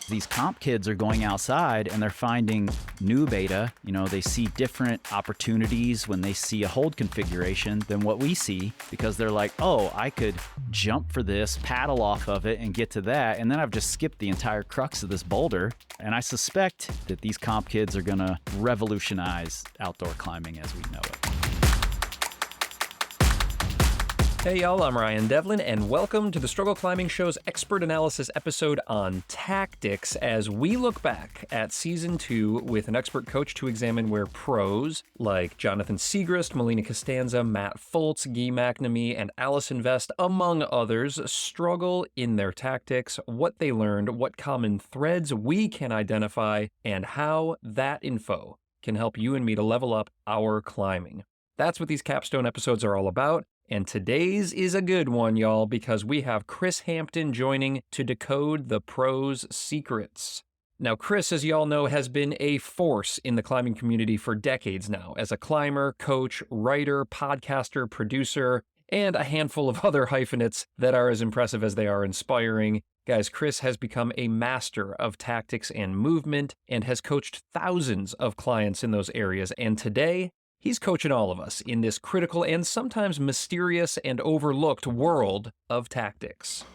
These comp kids are going outside and they're finding new beta. You know, they see different opportunities when they see a hold configuration than what we see, because they're like, oh, I could jump for this, paddle off of it and get to that. And then I've just skipped the entire crux of this boulder. And I suspect that these comp kids are gonna revolutionize outdoor climbing as we know it. Hey y'all, I'm Ryan Devlin, and welcome to the Struggle Climbing Show's expert analysis episode on tactics as we look back at Season 2 with an expert coach to examine where pros like Jonathan Siegrist, Melina Costanza, Matt Fultz, McNamee, and Allison Vest, among others, struggle in their tactics, what they learned, what common threads we can identify, and how that info can help you and me to level up our climbing. That's what these capstone episodes are all about. And today's is a good one, y'all, because we have Kris Hampton joining to decode the pros' secrets. Now, Kris, as y'all know, has been a force in the climbing community for decades now, as a climber, coach, writer, podcaster, producer, and a handful of other hyphenates that are as impressive as they are inspiring. Guys, Kris has become a master of tactics and movement and has coached thousands of clients in those areas. And today, he's coaching all of us in this critical and sometimes mysterious and overlooked world of tactics.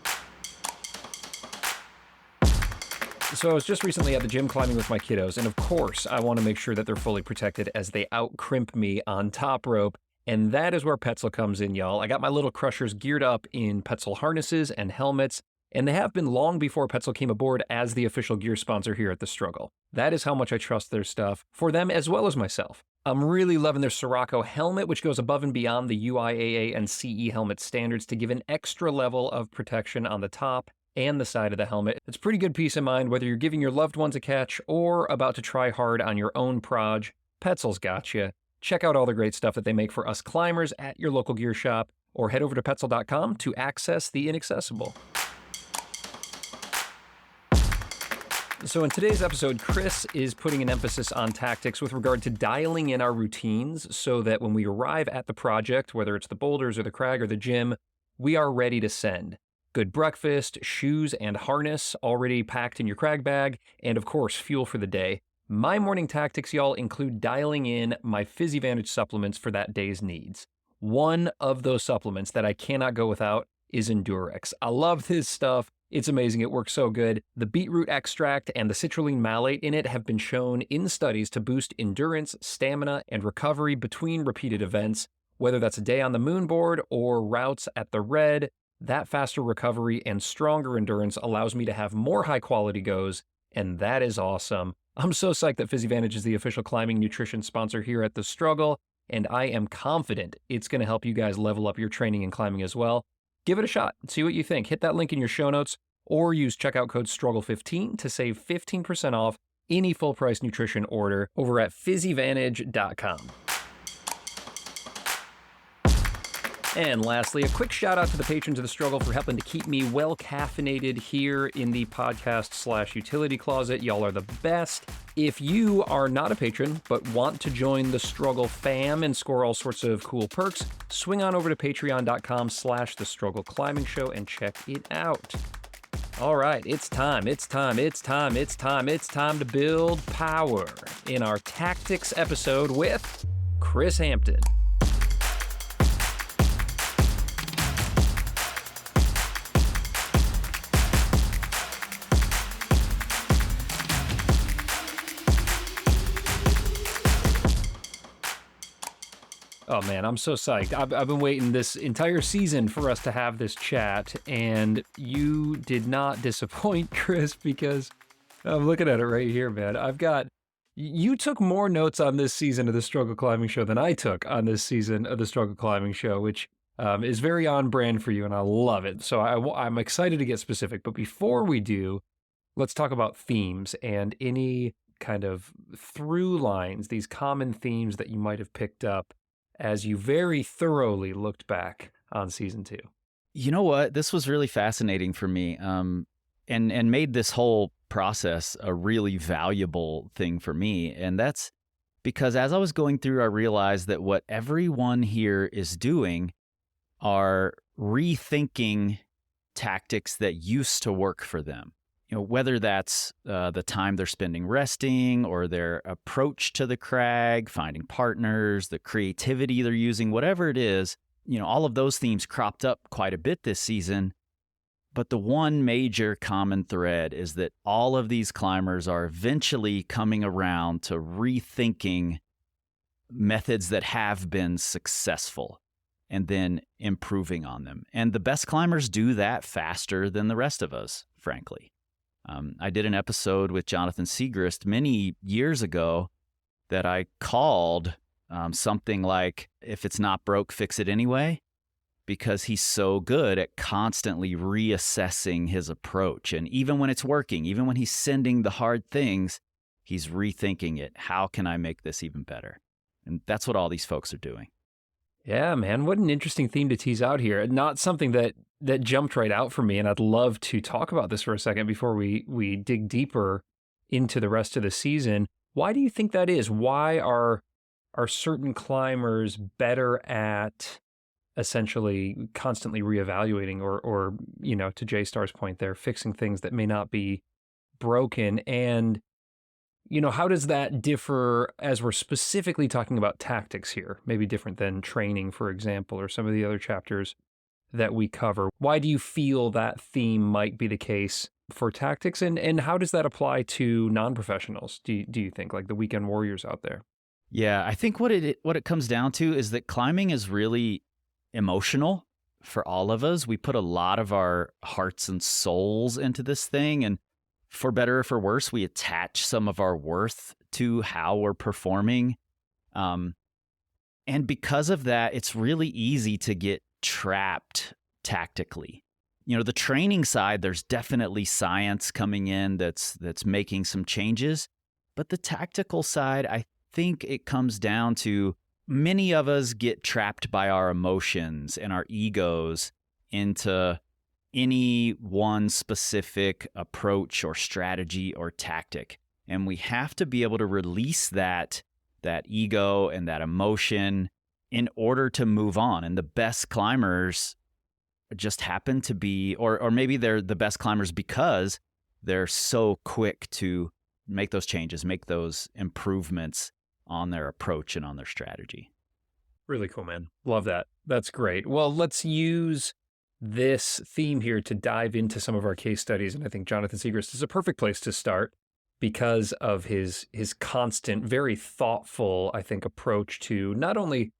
So I was just recently at the gym climbing with my kiddos, and of course I want to make sure that they're fully protected as they out-crimp me on top rope, and that is where Petzl comes in, y'all. I got my little crushers geared up in Petzl harnesses and helmets, and they have been long before Petzl came aboard as the official gear sponsor here at The Struggle. That is how much I trust their stuff, for them as well as myself. I'm really loving their Sirocco helmet, which goes above and beyond the UIAA and CE helmet standards to give an extra level of protection on the top and the side of the helmet. It's pretty good peace of mind whether you're giving your loved ones a catch or about to try hard on your own proj. Petzl's got you. Check out all the great stuff that they make for us climbers at your local gear shop, or head over to Petzl.com to access the inaccessible. So in today's episode, Kris is putting an emphasis on tactics with regard to dialing in our routines so that when we arrive at the project, whether it's the boulders or the crag or the gym, we are ready to send. Good breakfast, shoes and harness already packed in your crag bag, and of course, fuel for the day. My morning tactics, y'all, include dialing in my PhysiVantage supplements for that day's needs. One of those supplements that I cannot go without is Endurex. I love this stuff. It's amazing. It works so good. The beetroot extract and the citrulline malate in it have been shown in studies to boost endurance, stamina, and recovery between repeated events. Whether that's a day on the moon board or routes at the Red, that faster recovery and stronger endurance allows me to have more high-quality goes, and that is awesome. I'm so psyched that PhysiVantage is the official climbing nutrition sponsor here at The Struggle, and I am confident it's going to help you guys level up your training and climbing as well. Give it a shot. See what you think. Hit that link in your show notes or use checkout code STRUGGLE15 to save 15% off any full-price nutrition order over at PhysiVantage.com. And lastly, a quick shout out to the patrons of The Struggle for helping to keep me well caffeinated here in the podcast/utility closet. Y'all are the best. If you are not a patron but want to join The Struggle fam and score all sorts of cool perks, swing on over to patreon.com/The Struggle Climbing Show and check it out. All right, it's time to build power in our tactics episode with Kris Hampton. Oh man, I'm so psyched. I've been waiting this entire season for us to have this chat, and you did not disappoint, Kris, because I'm looking at it right here, man. You took more notes on this season of the Struggle Climbing Show than I took on this season of the Struggle Climbing Show, which is very on brand for you, and I love it. So I'm excited to get specific, but before we do, let's talk about themes and any kind of through lines, these common themes that you might have picked up as you very thoroughly looked back on season 2. You know what? This was really fascinating for me, and made this whole process a really valuable thing for me. And that's because as I was going through, I realized that what everyone here is doing are rethinking tactics that used to work for them. Whether that's the time they're spending resting or their approach to the crag, finding partners, the creativity they're using, whatever it is, all of those themes cropped up quite a bit this season. But the one major common thread is that all of these climbers are eventually coming around to rethinking methods that have been successful and then improving on them. And the best climbers do that faster than the rest of us, frankly. I did an episode with Jonathan Siegrist many years ago that I called something like, if it's not broke, fix it anyway, because he's so good at constantly reassessing his approach. And even when it's working, even when he's sending the hard things, he's rethinking it. How can I make this even better? And that's what all these folks are doing. Yeah, man, what an interesting theme to tease out here. Not something that jumped right out for me, and I'd love to talk about this for a second before we dig deeper into the rest of the season. Why do you think that is? Why are certain climbers better at essentially constantly reevaluating or to J Star's point there, fixing things that may not be broken? And how does that differ as we're specifically talking about tactics here? Maybe different than training, for example, or some of the other chapters that we cover. Why do you feel that theme might be the case for tactics? And how does that apply to non-professionals, do you think, like the weekend warriors out there? Yeah, I think what it comes down to is that climbing is really emotional for all of us. We put a lot of our hearts and souls into this thing, and for better or for worse, we attach some of our worth to how we're performing. And because of that, it's really easy to get trapped tactically. The training side, there's definitely science coming in that's making some changes. But the tactical side, I think it comes down to many of us get trapped by our emotions and our egos into any one specific approach or strategy or tactic. And we have to be able to release that ego and that emotion in order to move on. And the best climbers just happen to be, or maybe they're the best climbers because they're so quick to make those changes, make those improvements on their approach and on their strategy. Really cool, man. Love that. That's great. Well, let's use this theme here to dive into some of our case studies. And I think Jonathan Siegrist is a perfect place to start because of his constant, very thoughtful, I think, approach to not only,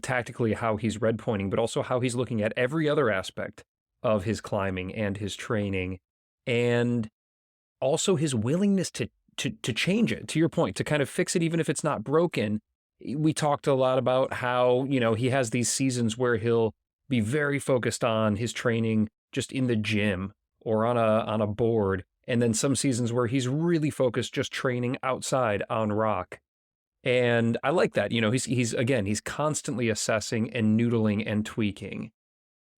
tactically how he's red pointing, but also how he's looking at every other aspect of his climbing and his training, and also his willingness to change it, to your point, to kind of fix it even if it's not broken. We talked a lot about how, he has these seasons where he'll be very focused on his training just in the gym or on a board. And then some seasons where he's really focused just training outside on rock. And I like that. He's constantly assessing and noodling and tweaking.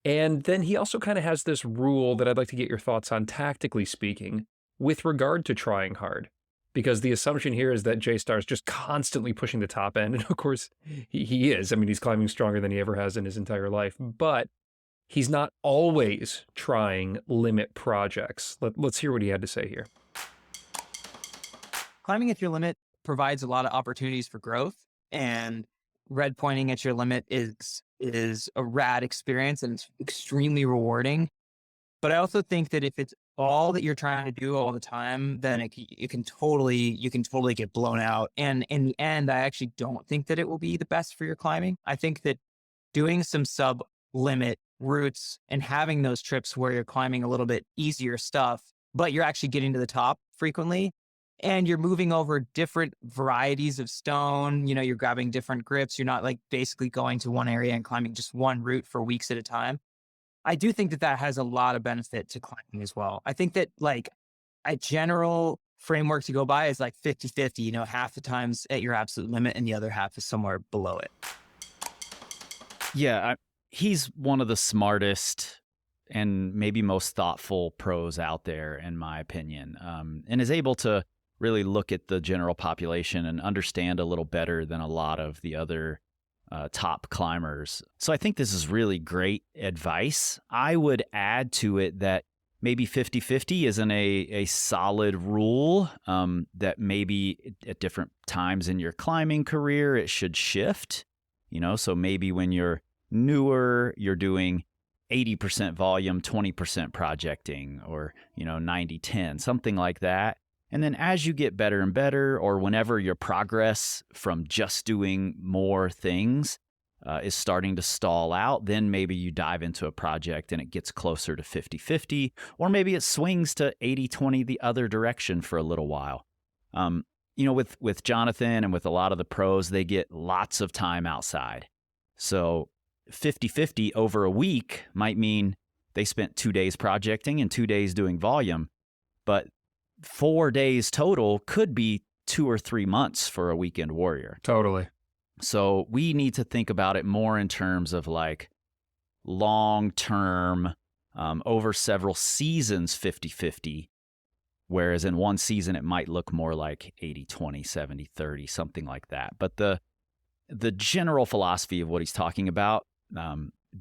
And then he also kind of has this rule that I'd like to get your thoughts on, tactically speaking, with regard to trying hard. Because the assumption here is that J-Star is just constantly pushing the top end. And of course, he is. I mean, he's climbing stronger than he ever has in his entire life. But he's not always trying limit projects. Let's hear what he had to say here. Climbing at your limit provides a lot of opportunities for growth. And red pointing at your limit is a rad experience, and it's extremely rewarding. But I also think that if it's all that you're trying to do all the time, then you can totally get blown out. And in the end, I actually don't think that it will be the best for your climbing. I think that doing some sub-limit routes and having those trips where you're climbing a little bit easier stuff, but you're actually getting to the top frequently, and you're moving over different varieties of stone, you're grabbing different grips. You're not like basically going to one area and climbing just one route for weeks at a time. I do think that has a lot of benefit to climbing as well. I think that like a general framework to go by is like 50-50, half the times at your absolute limit and the other half is somewhere below it. Yeah, he's one of the smartest and maybe most thoughtful pros out there, in my opinion, and is able to really look at the general population and understand a little better than a lot of the other top climbers. So I think this is really great advice. I would add to it that maybe 50-50 isn't a solid rule, that maybe at different times in your climbing career, it should shift. So maybe when you're newer, you're doing 80% volume, 20% projecting, or, 90-10, something like that. And then as you get better and better, or whenever your progress from just doing more things is starting to stall out, then maybe you dive into a project and it gets closer to 50-50, or maybe it swings to 80-20 the other direction for a little while. With Jonathan and with a lot of the pros, they get lots of time outside. So 50-50 over a week might mean they spent 2 days projecting and 2 days doing volume, but 4 days total could be 2 or 3 months for a weekend warrior. Totally. So we need to think about it more in terms of like long-term, over several seasons, 50-50, whereas in one season it might look more like 80-20, 70-30, something like that. But the general philosophy of what he's talking about,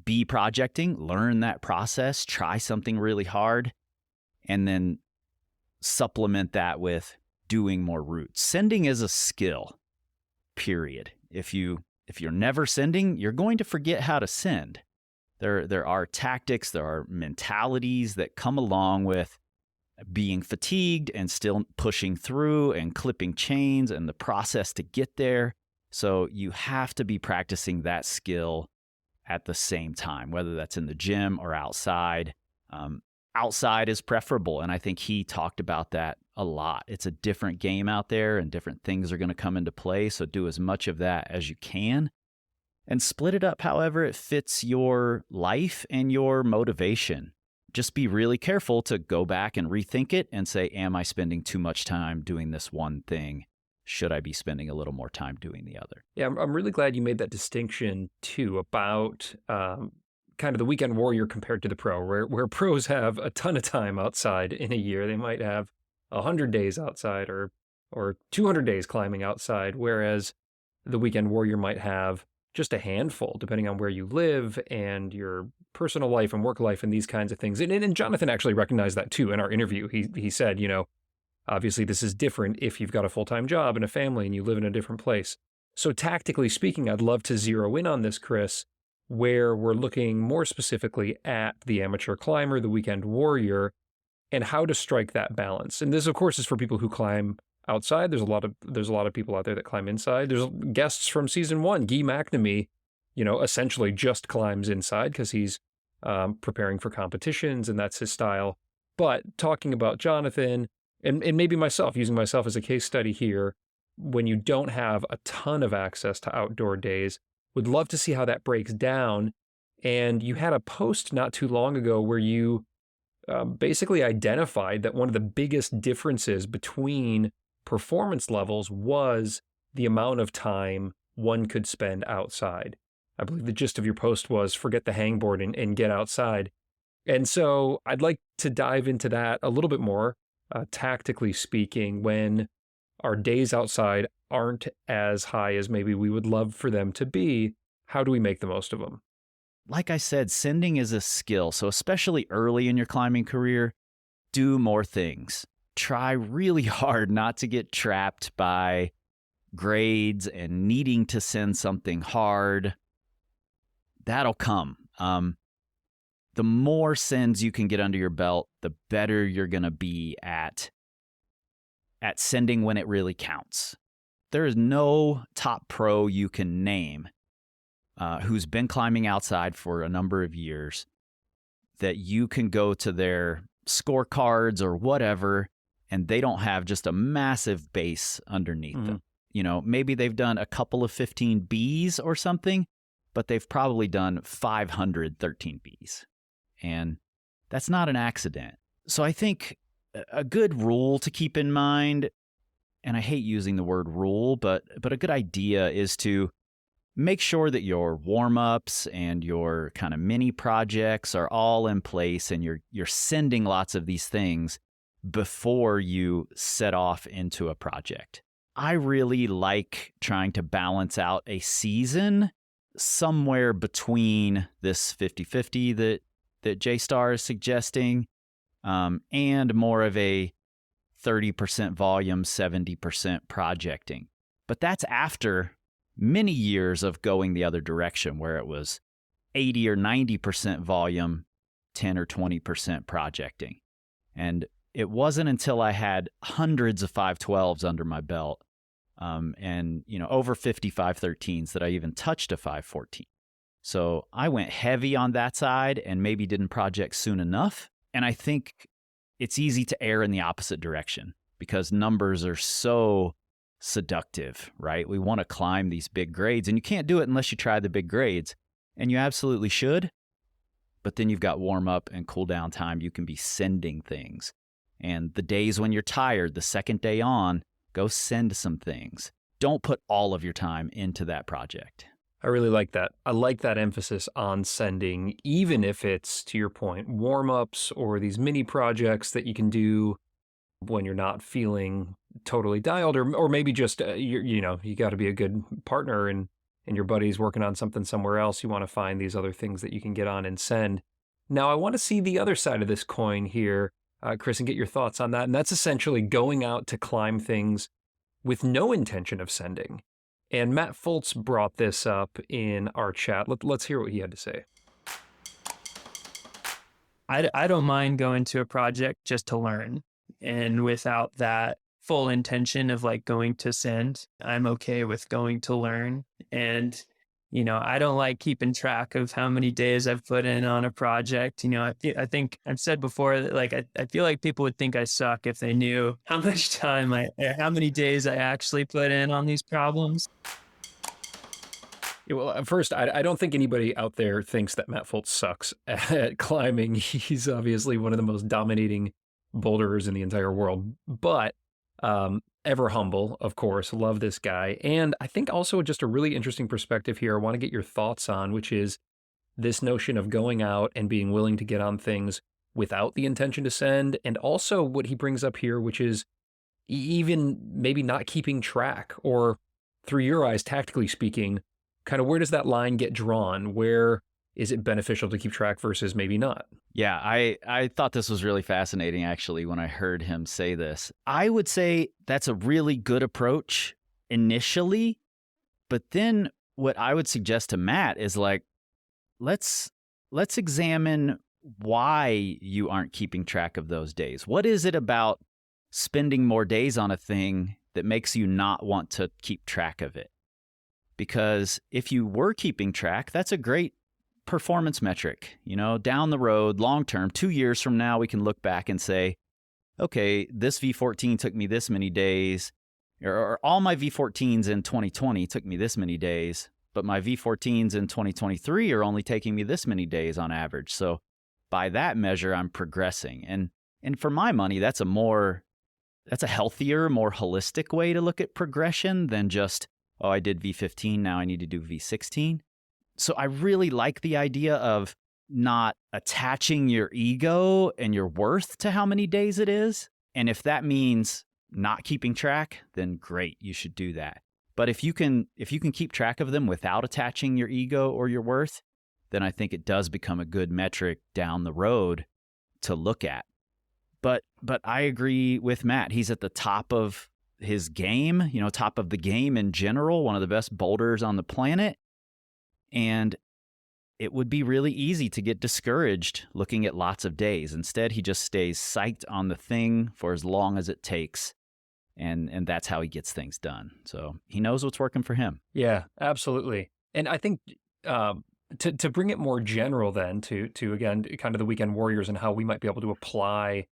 be projecting, learn that process, try something really hard, and then supplement that with doing more routes. Sending is a skill, period. If you're never sending, you're going to forget how to send. There are tactics, there are mentalities that come along with being fatigued and still pushing through and clipping chains and the process to get there. So you have to be practicing that skill at the same time, whether that's in the gym or outside. Outside is preferable, and I think he talked about that a lot. It's a different game out there, and different things are going to come into play, so do as much of that as you can. And split it up however it fits your life and your motivation. Just be really careful to go back and rethink it and say, am I spending too much time doing this one thing? Should I be spending a little more time doing the other? Yeah, I'm really glad you made that distinction, too, about kind of the weekend warrior compared to the pro, where pros have a ton of time outside in a year. They might have 100 days outside or 200 days climbing outside, whereas the weekend warrior might have just a handful, depending on where you live and your personal life and work life and these kinds of things. And Jonathan actually recognized that, too, in our interview. He said, obviously this is different if you've got a full-time job and a family and you live in a different place. So tactically speaking, I'd love to zero in on this, Kris, where we're looking more specifically at the amateur climber, the weekend warrior, and how to strike that balance. And this, of course, is for people who climb outside. There's a lot of people out there that climb inside. There's guests from season 1, McNamee, essentially just climbs inside because he's preparing for competitions and that's his style. But talking about Jonathan and maybe myself, using myself as a case study here, when you don't have a ton of access to outdoor days, would love to see how that breaks down. And you had a post not too long ago where you basically identified that one of the biggest differences between performance levels was the amount of time one could spend outside. I believe the gist of your post was forget the hangboard and get outside. And so I'd like to dive into that a little bit more, tactically speaking, when our days outside aren't as high as maybe we would love for them to be. How do we make the most of them? Like I said, sending is a skill. So especially early in your climbing career, do more things. Try really hard not to get trapped by grades and needing to send something hard. That'll come. The more sends you can get under your belt, the better you're going to be at sending when it really counts. There is no top pro you can name who's been climbing outside for a number of years that you can go to their scorecards or whatever, and they don't have just a massive base underneath them. Maybe they've done a couple of 15 Bs or something, but they've probably done 500 13 Bs. And that's not an accident. So I think a good rule to keep in mind, and I hate using the word rule, but a good idea is to make sure that your warm-ups and your kind of mini projects are all in place and you're sending lots of these things before you set off into a project. I really like trying to balance out a season somewhere between this 50-50 that J-Star is suggesting, and more of a 30% volume, 70% projecting. But that's after many years of going the other direction, where it was 80 or 90% volume, 10 or 20% projecting. And it wasn't until I had hundreds of 512s under my belt, and over 50 513s that I even touched a 514. So I went heavy on that side and maybe didn't project soon enough. And I think it's easy to err in the opposite direction because numbers are so seductive, right? We want to climb these big grades, and you can't do it unless you try the big grades. And you absolutely should. But then you've got warm up and cool down time. You can be sending things. And the days when you're tired, the second day on, go send some things. Don't put all of your time into that project. I really like that. I like that emphasis on sending, even if it's, to your point, warm-ups or these mini projects that you can do when you're not feeling totally dialed, or maybe just, you got to be a good partner and your buddy's working on something somewhere else. You want to find these other things that you can get on and send. Now, I want to see the other side of this coin here, Kris, and get your thoughts on that. And that's essentially going out to climb things with no intention of sending. And Matt Fultz brought this up in our chat. Let's hear what he had to say. I don't mind going to a project just to learn. And without that full intention of like going to send, I'm okay with going to learn. And, I don't like keeping track of how many days I've put in on a project. I think I've said before that I feel like people would think I suck if they knew how much how many days I actually put in on these problems. Yeah, well, first, I don't think anybody out there thinks that Matt Fultz sucks at climbing. He's obviously one of the most dominating boulderers in the entire world, but ever humble, of course. Love this guy. And I think also just a really interesting perspective here I want to get your thoughts on, which is this notion of going out and being willing to get on things without the intention to send. And also what he brings up here, which is even maybe not keeping track, or through your eyes, tactically speaking, kind of where does that line get drawn? Where is it beneficial to keep track versus maybe not? Yeah, I thought this was really fascinating, actually, when I heard him say this. I would say that's a really good approach initially, but then what I would suggest to Matt is let's examine why you aren't keeping track of those days. What is it about spending more days on a thing that makes you not want to keep track of it? Because if you were keeping track, that's a great performance metric. Down the road, long term, 2 years from now, we can look back and say, okay, this V14 took me this many days, or all my V14s in 2020 took me this many days, but my V14s in 2023 are only taking me this many days on average. So by that measure, I'm progressing. And for my money, that's a healthier, more holistic way to look at progression than just, oh, I did V15, now I need to do V16. So I really like the idea of not attaching your ego and your worth to how many days it is. And if that means not keeping track, then great, you should do that. But if you can keep track of them without attaching your ego or your worth, then I think it does become a good metric down the road to look at. But I agree with Matt. He's at the top of his game, top of the game in general, one of the best boulders on the planet. And it would be really easy to get discouraged looking at lots of days. Instead, he just stays psyched on the thing for as long as it takes. And that's how he gets things done. So he knows what's working for him. Yeah, absolutely. And I think to bring it more general then to again, kind of the weekend warriors and how we might be able to apply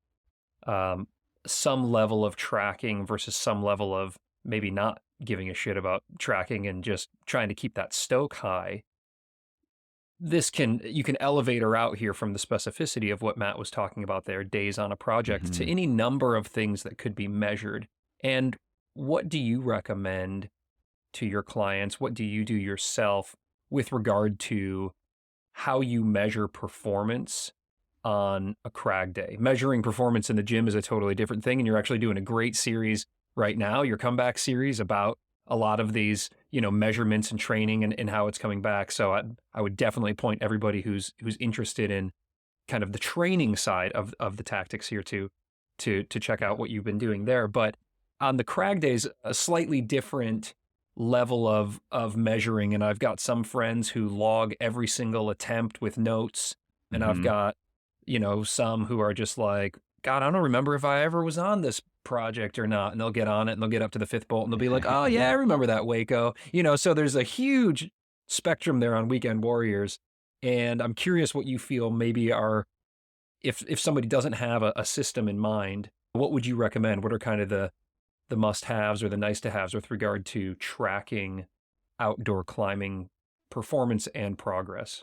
some level of tracking versus some level of maybe not giving a shit about tracking and just trying to keep that stoke high. You can elevate her out here from the specificity of what Matt was talking about there, days on a project, to any number of things that could be measured. And what do you recommend to your clients? What do you do yourself with regard to how you measure performance on a crag day? Measuring performance in the gym is a totally different thing. And you're actually doing a great series right now, your comeback series, about a lot of these measurements and training and how it's coming back. So I would definitely point everybody who's interested in kind of the training side of the tactics here to check out what you've been doing there. But on the crag days, a slightly different level of measuring. And I've got some friends who log every single attempt with notes. And I've got, some who are just like, God, I don't remember if I ever was on this project or not. And they'll get on it and they'll get up to the 5th bolt and they'll be like, oh yeah, I remember that Waco. So there's a huge spectrum there on Weekend Warriors. And I'm curious what you feel maybe are, if somebody doesn't have a system in mind, what would you recommend? What are kind of the must-haves or the nice-to-haves with regard to tracking outdoor climbing performance and progress?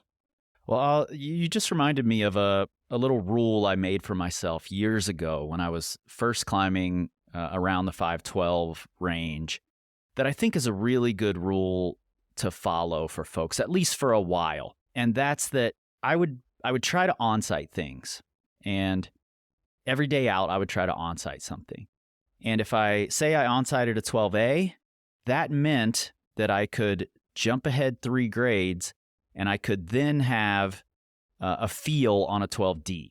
Well, you just reminded me of a little rule I made for myself years ago when I was first climbing around the 512 range that I think is a really good rule to follow for folks, at least for a while. And that's that I would try to on-site things. And every day out, I would try to on-site something. And if I say I on-sited a 12A, that meant that I could jump ahead 3 grades and I could then have a feel on a 12D.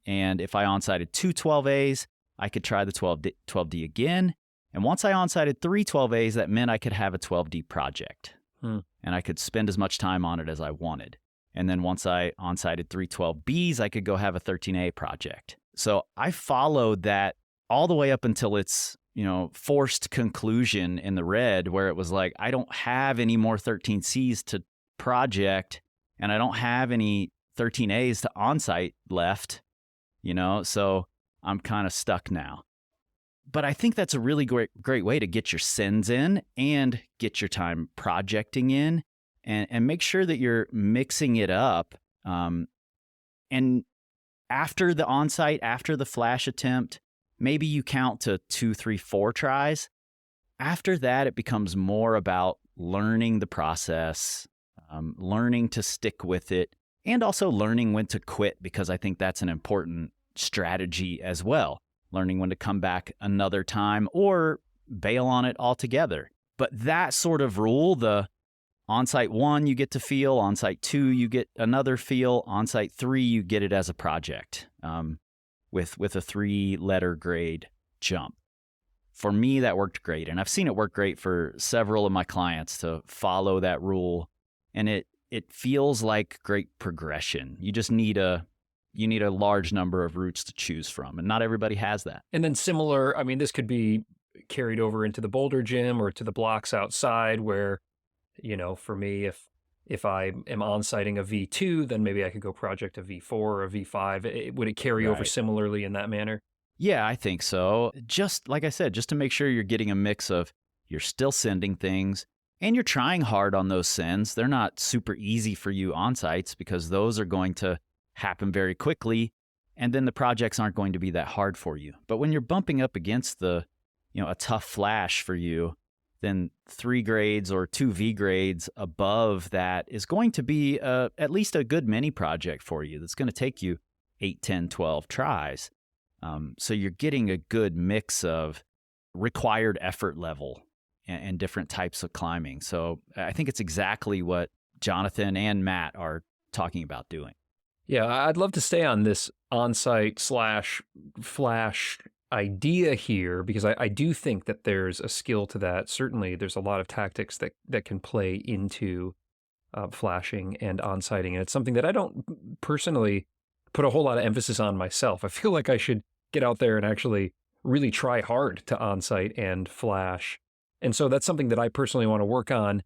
And if I on-sited 2 12As, I could try the 12D again. And once I on-sited 3 12As, that meant I could have a 12D project. And I could spend as much time on it as I wanted. And then once I on-sited 3 12Bs, I could go have a 13A project. So I followed that all the way up until its, forced conclusion in the red, where it was like, I don't have any more 13Cs to project, and I don't have any 13As to on-site left, so I'm kind of stuck now. But I think that's a really great way to get your sins in and get your time projecting in and make sure that you're mixing it up. And after the on-site, after the flash attempt, maybe you count to 2, 3, 4 tries. After that, it becomes more about learning the process, learning to stick with it, and also learning when to quit, because I think that's an important strategy as well. Learning when to come back another time or bail on it altogether. But that sort of rule, the on-site 1, you get to feel, on-site 2, you get another feel, on-site 3, you get it as a project with a 3-letter grade jump. For me, that worked great. And I've seen it work great for several of my clients to follow that rule. And it feels like great progression. You just need a large number of routes to choose from, and not everybody has that. And then similar, this could be carried over into the boulder gym or to the blocks outside where, for me, if I am on-siting a V2, then maybe I could go project a V4 or a V5. Would it carry over similarly in that manner? Yeah, I think so. Just like I said, just to make sure you're getting a mix of you're still sending things and you're trying hard on those sends. They're not super easy for you on-sites because those are going to happen very quickly, and then the projects aren't going to be that hard for you. But when you're bumping up against a tough flash for you, then 3 grades or 2 V grades above that is going to be at least a good mini project for you. That's going to take you 8, 10, 12 tries. So you're getting a good mix of required effort level and different types of climbing. So I think it's exactly what Jonathan and Matt are talking about doing. Yeah, I'd love to stay on this on-site / flash idea here, because I do think that there's a skill to that. Certainly, there's a lot of tactics that can play into flashing and on-siting. And it's something that I don't personally put a whole lot of emphasis on myself. I feel like I should get out there and actually really try hard to on-site and flash. And so that's something that I personally want to work on.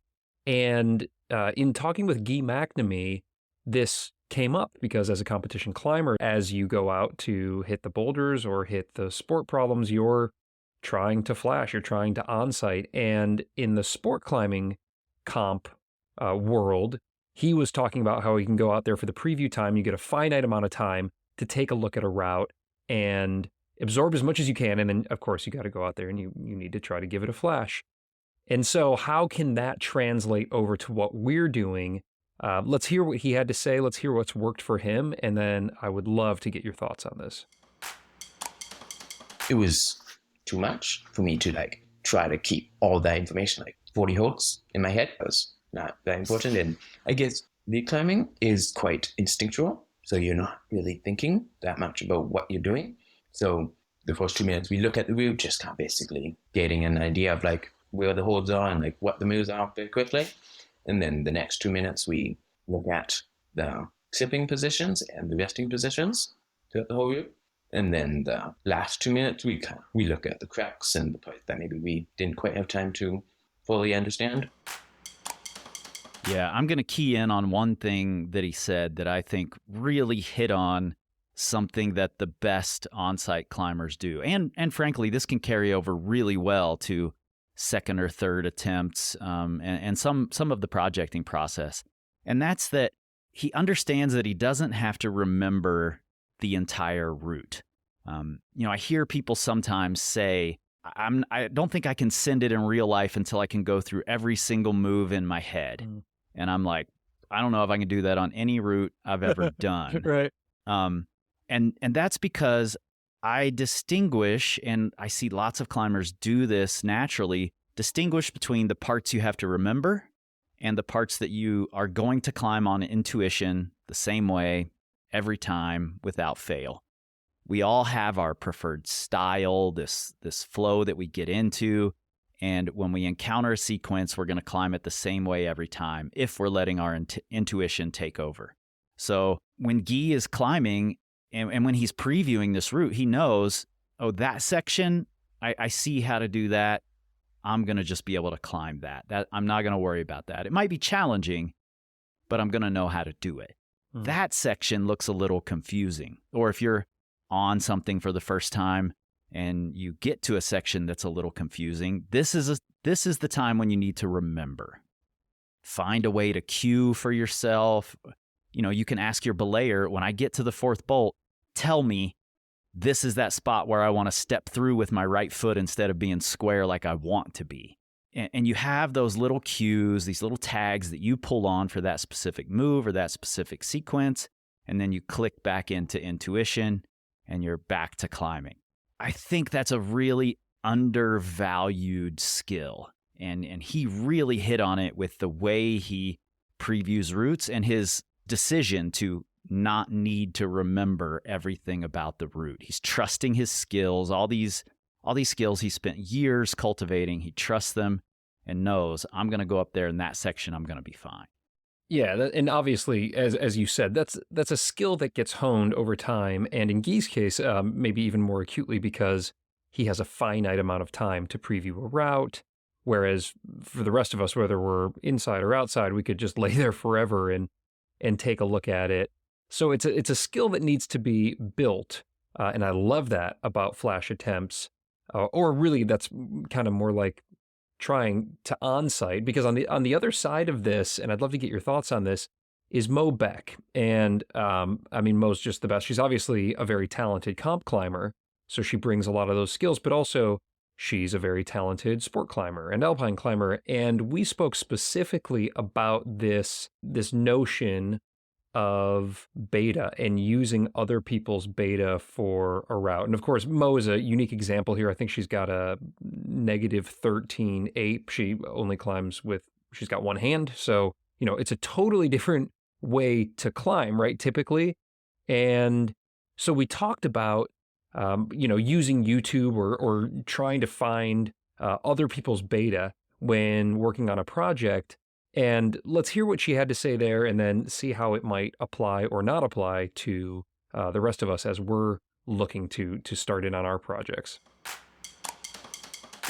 And in talking with Guy McNamee, this came up because as a competition climber, as you go out to hit the boulders or hit the sport problems, you're trying to flash, you're trying to on-site. And in the sport climbing comp world, he was talking about how you can go out there for the preview time. You get a finite amount of time to take a look at a route and absorb as much as you can. And then, of course, you got to go out there and you need to try to give it a flash. And so how can that translate over to what we're doing? Let's hear what he had to say. Let's hear what's worked for him. And then I would love to get your thoughts on this. It was too much for me to try to keep all that information 40 holds in my head. That was not very important. And I guess lead climbing is quite instinctual. So you're not really thinking that much about what you're doing. So the first 2 minutes we look at the route, just kind of basically getting an idea of like where the holds are and like what the moves are very quickly. And then the next 2 minutes we look at the sipping positions and the resting positions throughout the whole route. And then the last 2 minutes we look at the cracks and the parts that maybe we didn't quite have time to fully understand. Yeah, I'm going to key in on one thing that he said that I think really hit on something that the best on-site climbers do. And frankly, this can carry over really well to second or third attempts and some of the projecting process. And that's that he understands that he doesn't have to remember the entire route. I hear people sometimes say, I don't think I can send it in real life until I can go through every single move in my head. And I'm like, I don't know if I can do that on any route I've ever done. Right. And that's because I distinguish, and I see lots of climbers do this naturally, distinguish between the parts you have to remember and the parts that you are going to climb on intuition the same way every time without fail. We all have our preferred style, this flow that we get into. And when we encounter a sequence, we're going to climb it the same way every time if we're letting our intuition take over. So when Guy is climbing and when he's previewing this route, he knows, oh, that section, I see how to do that. I'm going to just be able to climb that. I'm not going to worry about that. It might be challenging, but I'm going to know how to do it. That section looks a little confusing. Or if you're on something for the first time and you get to a section that's a little confusing, this is the time when you need to remember. Find a way to cue for yourself. You can ask your belayer, when I get to the fourth bolt, tell me this is that spot where I want to step through with my right foot instead of being square like I want to be. And you have those little cues, these little tags that you pull on for that specific move or that specific sequence, and then you click back into intuition and you're back to climbing. I think that's a really undervalued skill. And he really hit on it with the way he previews routes and his decision to not need to remember everything about the route. He's trusting his skills, all these skills he spent years cultivating. He trusts them and knows, I'm going to go up there in that section, I'm going to be fine. Yeah, and obviously, as you said, that's a skill that gets honed over time, and in Guy's case, maybe even more acutely because he has a finite amount of time to preview a route, whereas for the rest of us, whether we're inside or outside, we could just lay there forever and take a look at it. So it's a skill that needs to be built, and I love that about flash attempts, or really that's kind of more like trying to on-site, because on the other side of this, and I'd love to get your thoughts on this, is Mo Beck. And Mo's just the best. She's obviously a very talented comp climber, so she brings a lot of those skills, but also she's a very talented sport climber and alpine climber. And we spoke specifically about this notion of beta and using other people's beta for a route. And of course, Mo is a unique example here. I think she's got a -13 ape. She only climbs she's got one hand. So, it's a totally different way to climb, right? Typically. And so we talked about, using YouTube or trying to find other people's beta when working on a project. And let's hear what she had to say there and then see how it might apply or not apply to the rest of us as we're looking to start in on our projects.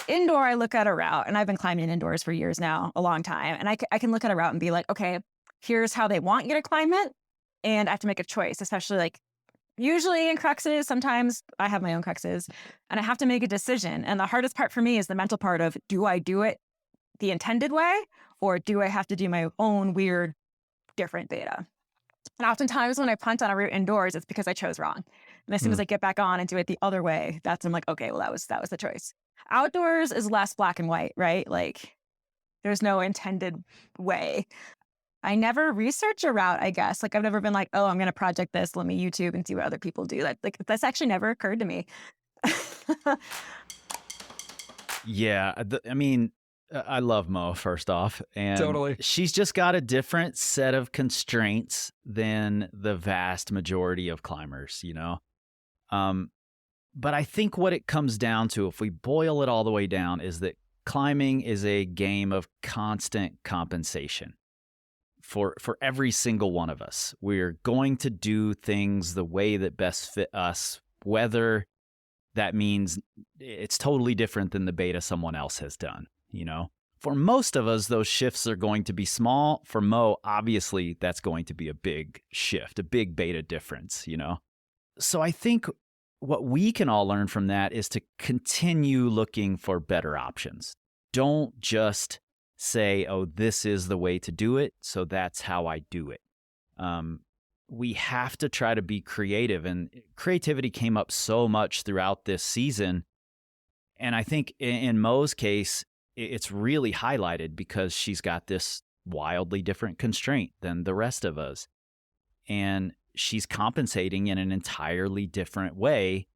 Indoor, I look at a route, and I've been climbing indoors for years now, a long time. And I can look at a route and be like, okay, here's how they want you to climb it. And I have to make a choice, especially usually in cruxes. Sometimes I have my own cruxes and I have to make a decision. And the hardest part for me is the mental part of, do I do it the intended way? Or do I have to do my own weird, different beta? And oftentimes when I punt on a route indoors, it's because I chose wrong. And as soon as I get back on and do it the other way, I'm like, okay, well, that was the choice. Outdoors is less black and white, right? There's no intended way. I never research a route, I guess. I've never been like, oh, I'm going to project this. Let me YouTube and see what other people do. That's actually never occurred to me. Yeah. I love Mo, first off. And Totally. she's just got a different set of constraints than the vast majority of climbers, you know? But I think what it comes down to, if we boil it all the way down, is that climbing is a game of constant compensation for every single one of us. We're going to do things the way that best fit us, whether that means it's totally different than the beta someone else has done, you know? For most of us, those shifts are going to be small. For Mo, obviously, that's going to be a big shift, a big beta difference, you know? So I think what we can all learn from that is to continue looking for better options. Don't just say, oh, this is the way to do it, so that's how I do it. We have to try to be creative, and creativity came up so much throughout this season. And I think in Mo's case, it's really highlighted because she's got this wildly different constraint than the rest of us. And she's compensating in an entirely different way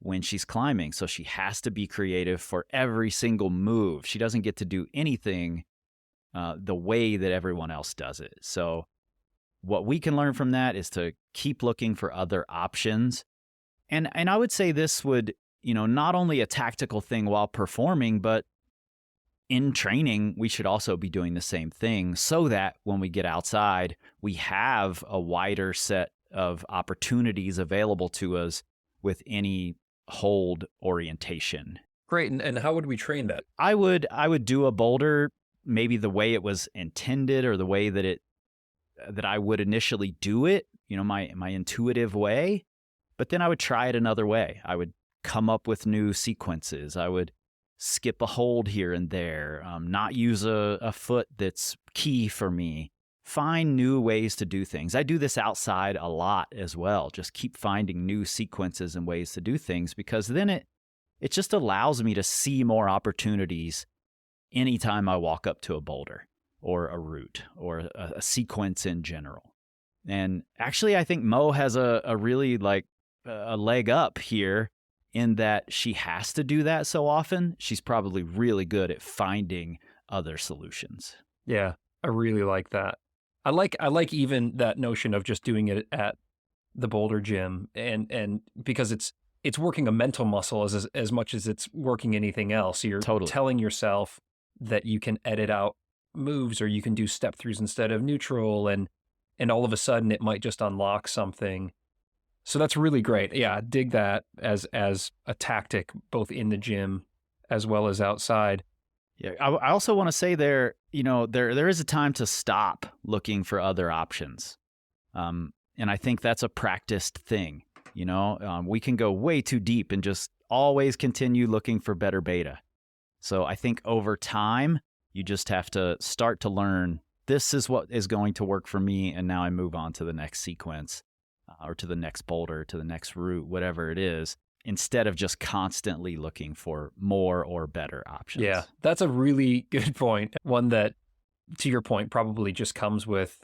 when she's climbing. So she has to be creative for every single move. She doesn't get to do anything the way that everyone else does it. So what we can learn from that is to keep looking for other options. And I would say this would, you know, not only a tactical thing while performing, but in training, we should also be doing the same thing so that when we get outside, we have a wider set of opportunities available to us with any hold orientation. Great. And how would we train that? I would do a boulder maybe the way it was intended, or the way that I would initially do it, you know, my intuitive way. But then I would try it another way. I would come up with new sequences. I would skip a hold here and there, not use a foot that's key for me. Find new ways to do things. I do this outside a lot as well. Just keep finding new sequences and ways to do things, because then it just allows me to see more opportunities anytime I walk up to a boulder or a route or a sequence in general. And actually, I think Mo has a really a leg up here in that she has to do that so often. She's probably really good at finding other solutions. Yeah, I really like that. I like even that notion of just doing it at the boulder gym, and because it's working a mental muscle as much as it's working anything else. You're totally telling yourself that you can edit out moves, or you can do step throughs instead of neutral, and all of a sudden it might just unlock something. So that's really great. Yeah, dig that as a tactic both in the gym as well as outside. Yeah, I also want to say there is a time to stop looking for other options. And I think that's a practiced thing. You know, we can go way too deep and just always continue looking for better beta. So I think over time, you just have to start to learn, this is what is going to work for me, and now I move on to the next sequence, or to the next boulder, to the next route, whatever it is, instead of just constantly looking for more or better options. Yeah, that's a really good point. One that, to your point, probably just comes with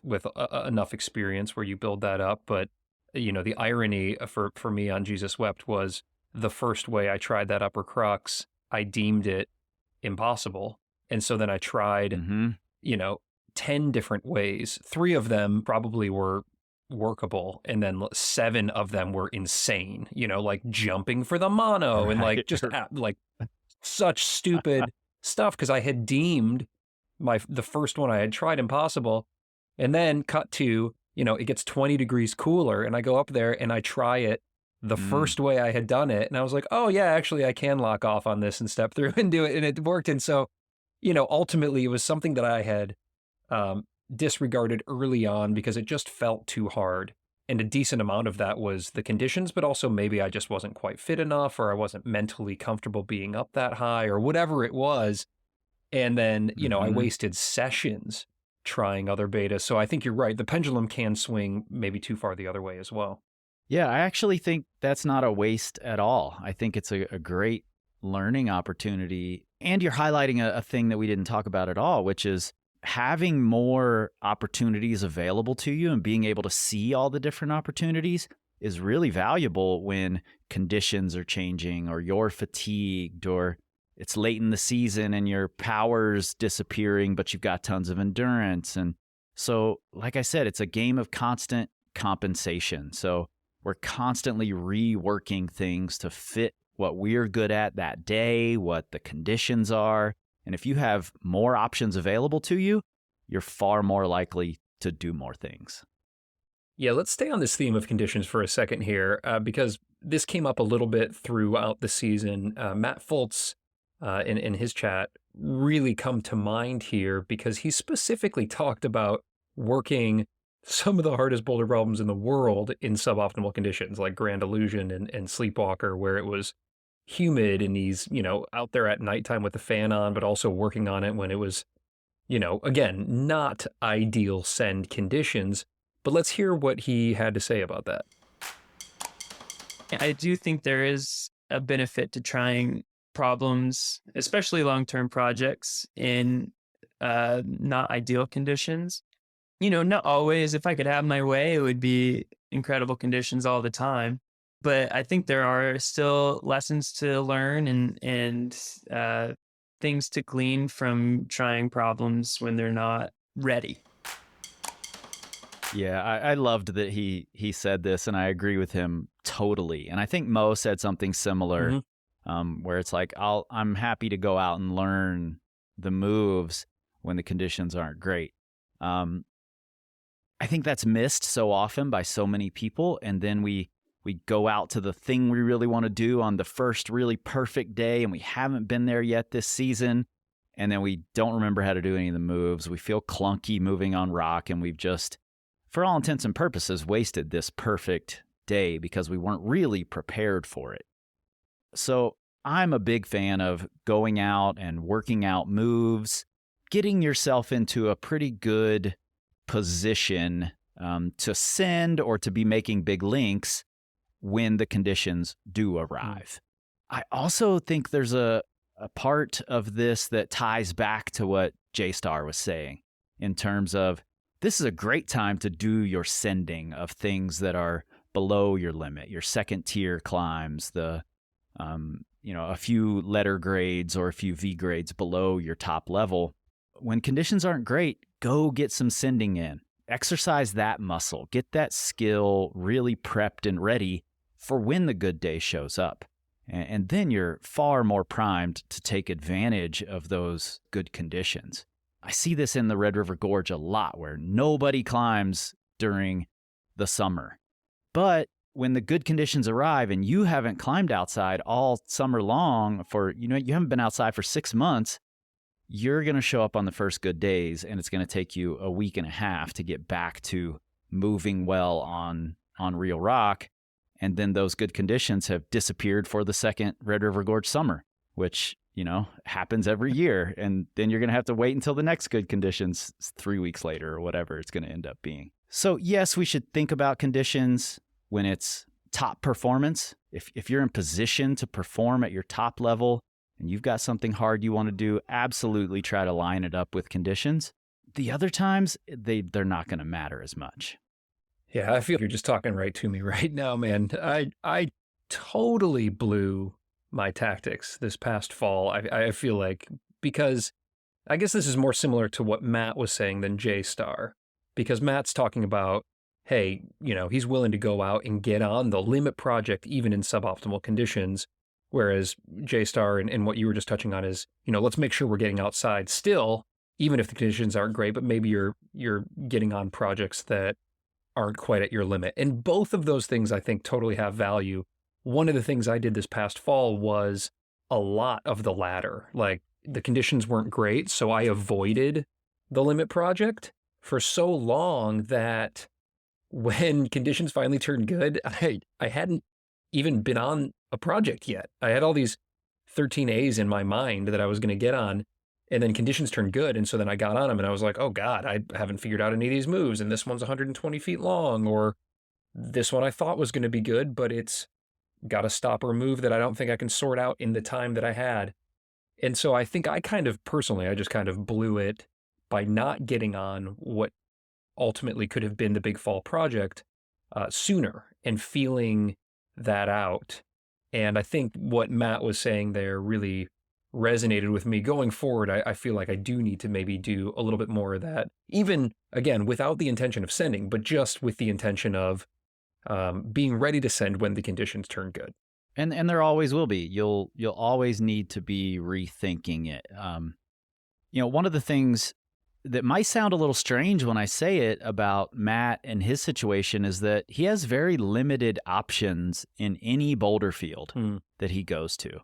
enough experience where you build that up. But, you know, the irony for me on Jesus Wept was the first way I tried that upper crux, I deemed it impossible. And so then I tried, 10 different ways. 3 of them probably were workable, and then 7 of them were insane, like jumping for the mono and like just like such stupid stuff, because I had deemed the first one I had tried impossible. And then cut to, it gets 20 degrees cooler, and I go up there and I try it the first way I had done it, and I was like, oh yeah, actually I can lock off on this and step through and do it, and it worked. And so, ultimately it was something that I had disregarded early on because it just felt too hard. And a decent amount of that was the conditions, but also maybe I just wasn't quite fit enough, or I wasn't mentally comfortable being up that high, or whatever it was. And then, I wasted sessions trying other betas. So I think you're right. The pendulum can swing maybe too far the other way as well. Yeah, I actually think that's not a waste at all. I think it's a great learning opportunity. And you're highlighting a thing that we didn't talk about at all, which is having more opportunities available to you and being able to see all the different opportunities is really valuable when conditions are changing or you're fatigued, or it's late in the season and your power's disappearing, but you've got tons of endurance. And so, like I said, it's a game of constant compensation. So we're constantly reworking things to fit what we're good at that day, what the conditions are. And if you have more options available to you, you're far more likely to do more things. Yeah, let's stay on this theme of conditions for a second here, because this came up a little bit throughout the season. Matt Fultz, in his chat, really come to mind here because he specifically talked about working some of the hardest boulder problems in the world in suboptimal conditions, like Grand Illusion and Sleepwalker, where it was humid and he's, out there at nighttime with the fan on, but also working on it when it was, again, not ideal send conditions. But let's hear what he had to say about that. I do think there is a benefit to trying problems, especially long-term projects, in not ideal conditions. Not always. If I could have my way, it would be incredible conditions all the time. But I think there are still lessons to learn and things to glean from trying problems when they're not ready. Yeah, I loved that he said this, and I agree with him totally. And I think Mo said something similar, where it's like, I'm happy to go out and learn the moves when the conditions aren't great. I think that's missed so often by so many people, and then we go out to the thing we really want to do on the first really perfect day, and we haven't been there yet this season, and then we don't remember how to do any of the moves. We feel clunky moving on rock, and we've just, for all intents and purposes, wasted this perfect day because we weren't really prepared for it. So I'm a big fan of going out and working out moves, getting yourself into a pretty good position to send or to be making big links when the conditions do arrive. I also think there's a part of this that ties back to what J-Star was saying in terms of this is a great time to do your sending of things that are below your limit, your second tier climbs, the a few letter grades or a few V grades below your top level. When conditions aren't great, go get some sending in. Exercise that muscle. Get that skill really prepped and ready for when the good day shows up. And then you're far more primed to take advantage of those good conditions. I see this in the Red River Gorge a lot where nobody climbs during the summer. But when the good conditions arrive and you haven't climbed outside all summer long you haven't been outside for 6 months, you're going to show up on the first good days, and it's going to take you a week and a half to get back to moving well on real rock. And then those good conditions have disappeared for the second Red River Gorge summer, which, happens every year. And then you're going to have to wait until the next good conditions 3 weeks later or whatever it's going to end up being. So yes, we should think about conditions when it's top performance. If you're in position to perform at your top level, and you've got something hard you want to do, absolutely try to line it up with conditions. The other times, they're not going to matter as much. Yeah, I feel you're just talking right to me right now, man. I totally blew my tactics this past fall. I feel like, because I guess this is more similar to what Matt was saying than J-Star, because Matt's talking about, hey, he's willing to go out and get on the limit project even in suboptimal conditions. Whereas J-Star and what you were just touching on is, let's make sure we're getting outside still, even if the conditions aren't great, but maybe you're getting on projects that aren't quite at your limit. And both of those things, I think, totally have value. One of the things I did this past fall was a lot of the latter. Like, the conditions weren't great, so I avoided the limit project for so long that when conditions finally turned good, I hadn't even been on a project yet. I had all these 13As in my mind that I was going to get on, and then conditions turned good. And so then I got on them and I was like, oh God, I haven't figured out any of these moves. And this one's 120 feet long, or this one I thought was going to be good, but it's got a stop or move that I don't think I can sort out in the time that I had. And so I think I just kind of blew it by not getting on what ultimately could have been the big fall project sooner and feeling that out. And I think what Matt was saying there really resonated with me. Going forward, I feel like I do need to maybe do a little bit more of that, even, again, without the intention of sending, but just with the intention of being ready to send when the conditions turn good. And there always will be. You'll always need to be rethinking it. One of the things that might sound a little strange when I say it about Matt and his situation is that he has very limited options in any boulder field that he goes to.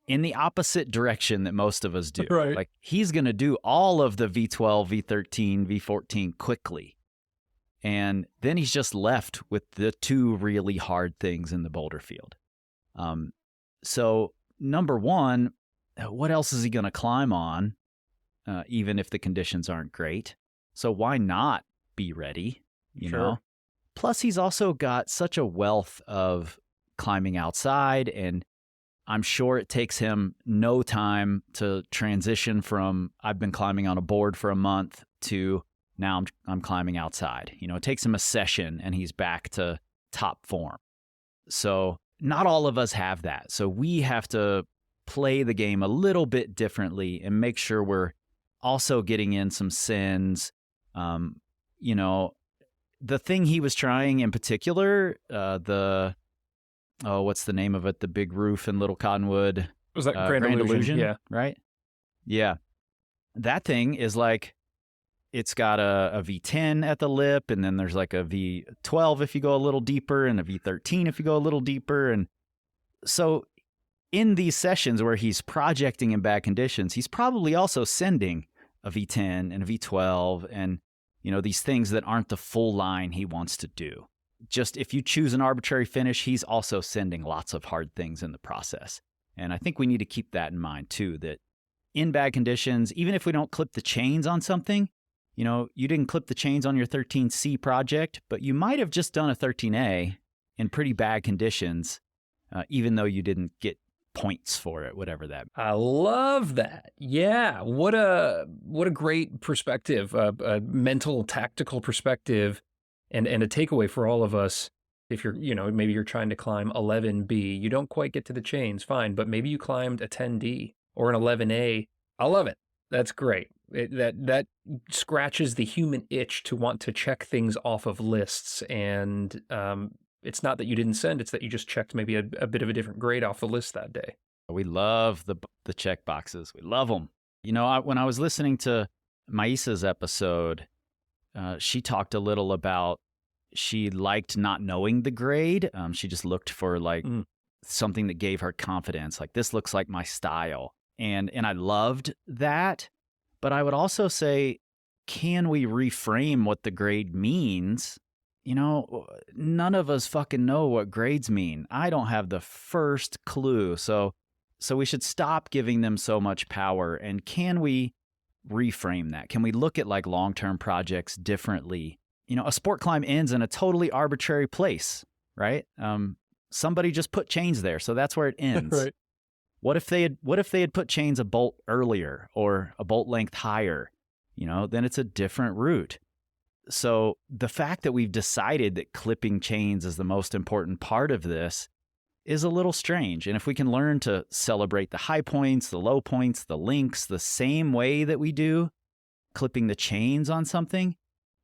In the opposite direction that most of us do. Right. Like, he's going to do all of the V12, V13, V14 quickly. And then he's just left with the two really hard things in the boulder field. So number one, what else is he going to climb on, even if the conditions aren't great? So why not be ready, you know? Plus, he's also got such a wealth of climbing outside, and I'm sure it takes him no time to transition from I've been climbing on a board for a month to now I'm climbing outside. It takes him a session and he's back to top form. So not all of us have that. So we have to play the game a little bit differently and make sure we're also getting in some sins. The thing he was trying in particular, what's the name of it? The big roof in Little Cottonwood. Was that Grand Illusion? Yeah. Right? Yeah. That thing is like, it's got a V10 at the lip, and then there's like a V12 if you go a little deeper, and a V13 if you go a little deeper. And so in these sessions where he's projecting in bad conditions, he's probably also sending a V10 and a V12 and, these things that aren't the full line he wants to do. Just if you choose an arbitrary finish, he's also sending lots of hard things in the process. And I think we need to keep that in mind too, that in bad conditions, even if we don't clip the chains on something, you didn't clip the chains on your 13C project, but you might have just done a 13A in pretty bad conditions, even though you didn't get points for it, whatever that. I love that. Yeah. What a great perspective, a mental, tactical perspective, and a takeaway for all of us. If you're, maybe you're trying to climb 11B, you don't quite get to the chains, fine, but maybe you climbed a 10D or an 11A. I love it. That's great. That scratches the human itch to want to check things off of lists. And it's not that you didn't send, it's that you just checked maybe a bit of a different grade off the list that day. We love the check boxes. We love them. When I was listening to Maisa's episode, she talked a little about she liked not knowing the grade. She just looked for something that gave her confidence. Like, this looks like my style. And I loved that. But I would also say, can we reframe what the grade means? None of us fucking know what grades mean. I don't have the first clue. So we should stop giving them so much power. And can we reframe that? Can we look at like long-term projects differently? A sport climb ends in a totally arbitrary place, right? Somebody just put chains there, so that's where it ends. Right. What if they had put chains a bolt earlier or a bolt length higher? Then it's a different route. So the fact that we've decided that clipping chains is the most important part of this is a little strange. And if we can learn to celebrate the high points, the low points, the links the same way that we do clipping the chains on something,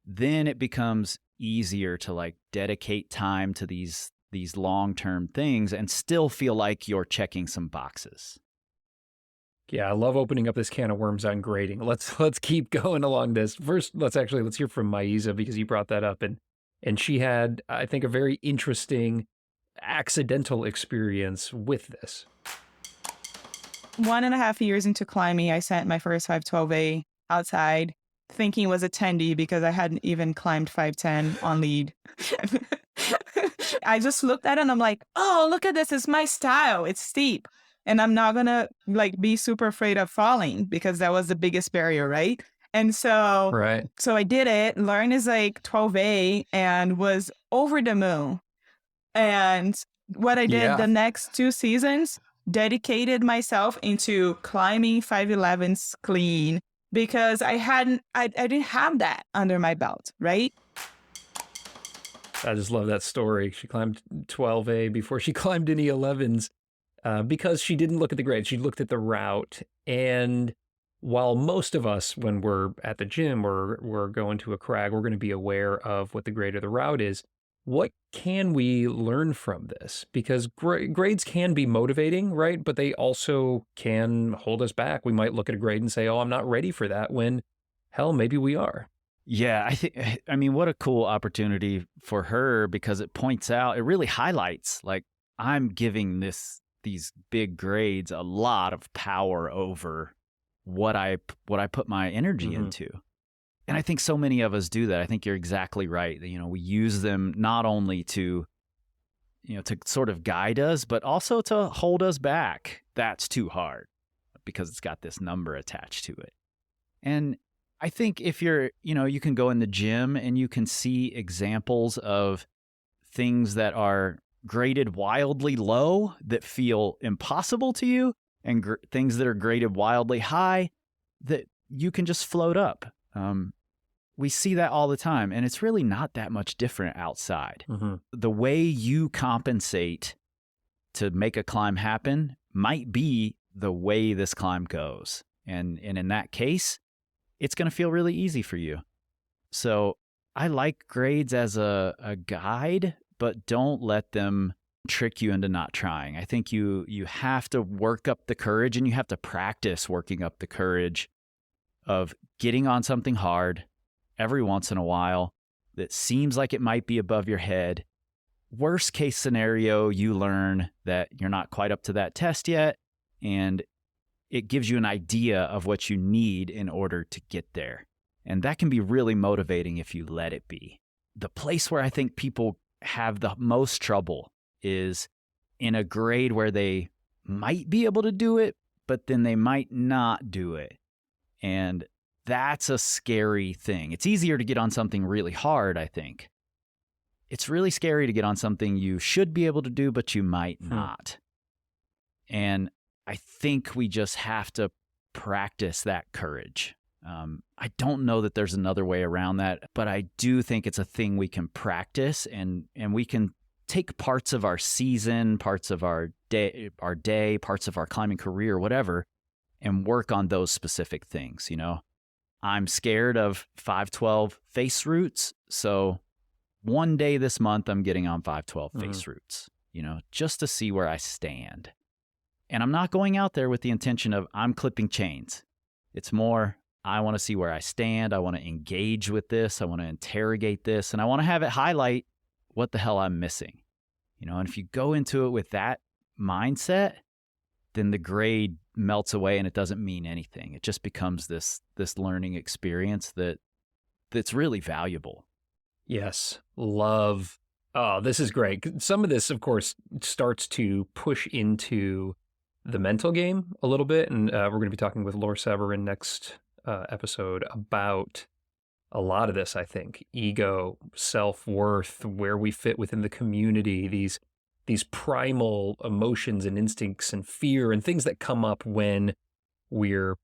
then it becomes easier to like dedicate time to these long-term things and still feel like you're checking some boxes. Yeah, I love opening up this can of worms on grading. Let's keep going along this. First, let's hear from Maisa, because you brought that up, and she had, I think, a very interesting accidental experience with this. 1.5 years into climbing, I sent my first 512A outside, thinking it was a 10D because I hadn't even climbed 510 on lead. I just looked at it and I'm like, oh, look at this. It's my style. It's steep. And I'm not going to be super afraid of falling, because that was the biggest barrier, right? And so, right. So I did it, learned is 12A, and was over the moon. And what I did the next 2 seasons, dedicated myself into climbing 511s clean, because I didn't have that under my belt, right? I just love that story. She climbed 12A before she climbed any 11s. because she didn't look at the grade. She looked at the route. And while most of us, when we're at the gym or we're going to a crag, we're going to be aware of what the grade of the route is, what can we learn from this? Because grades can be motivating, right? But they also can hold us back. We might look at a grade and say, oh, I'm not ready for that, when hell, maybe we are. Yeah, I mean, what a cool opportunity for her, because it points out, it really highlights, like, I'm giving these big grades a lot of power over what I put my energy into. And I think so many of us do that. I think you're exactly right. You know, we use them not only to, you know, to sort of guide us, but also to hold us back. That's too hard because it's got this number attached to it. And I think if you're, you know, you can go in the gym and you can see examples of things that are graded wildly low that feel impossible to you, and things that are graded wildly high that you can just float up. We see that all the time, and it's really not that much different outside. The way you compensate to make a climb happen might be the way this climb goes. And in that case, it's going to feel really easy for you. So I like grades as a guide, but don't let them trick you into not trying. I think you have to work up the courage, and you have to practice working up the courage of getting on something hard every once in a while that seems like it might be above your head. Worst case scenario, you learn that you're not quite up to that test yet, and it gives you an idea of what you need in order to get there. And that can be really motivating if you let it be. The place where I think people have the most trouble is in a grade where they might be able to do it, but then they might not do it. And that's a scary thing. It's easier to get on something really hard, I think. It's really scary to get on something you should be able to do, but you might not. And I think we just have to practice that courage. I don't know that there's another way around that, but I do think it's a thing we can practice, and we can take parts of our season, parts of our day, parts of our climbing career, whatever, and work on those specific things. You know, I'm scared of 512 face routes, so one day this month I'm getting on 512 face routes, you know, just to see where I stand. And I'm not going out there with the intention of I'm clipping chains. It's more, I want to see where I stand. I want to engage with this. I want to interrogate this. And I want to have it highlight what the hell I'm missing. You know, and if you go into it with that mindset, then the grade melts away and it doesn't mean anything. It just becomes this learning experience that's really valuable. Yes. Love. Oh, this is great. Some of this, of course, starts to push into the mental game a little bit. And we're going to be talking with Laura Severin next episode about a lot of this, I think. Ego, self-worth, where we fit within the community, these primal emotions and instincts and fear and things that come up when we're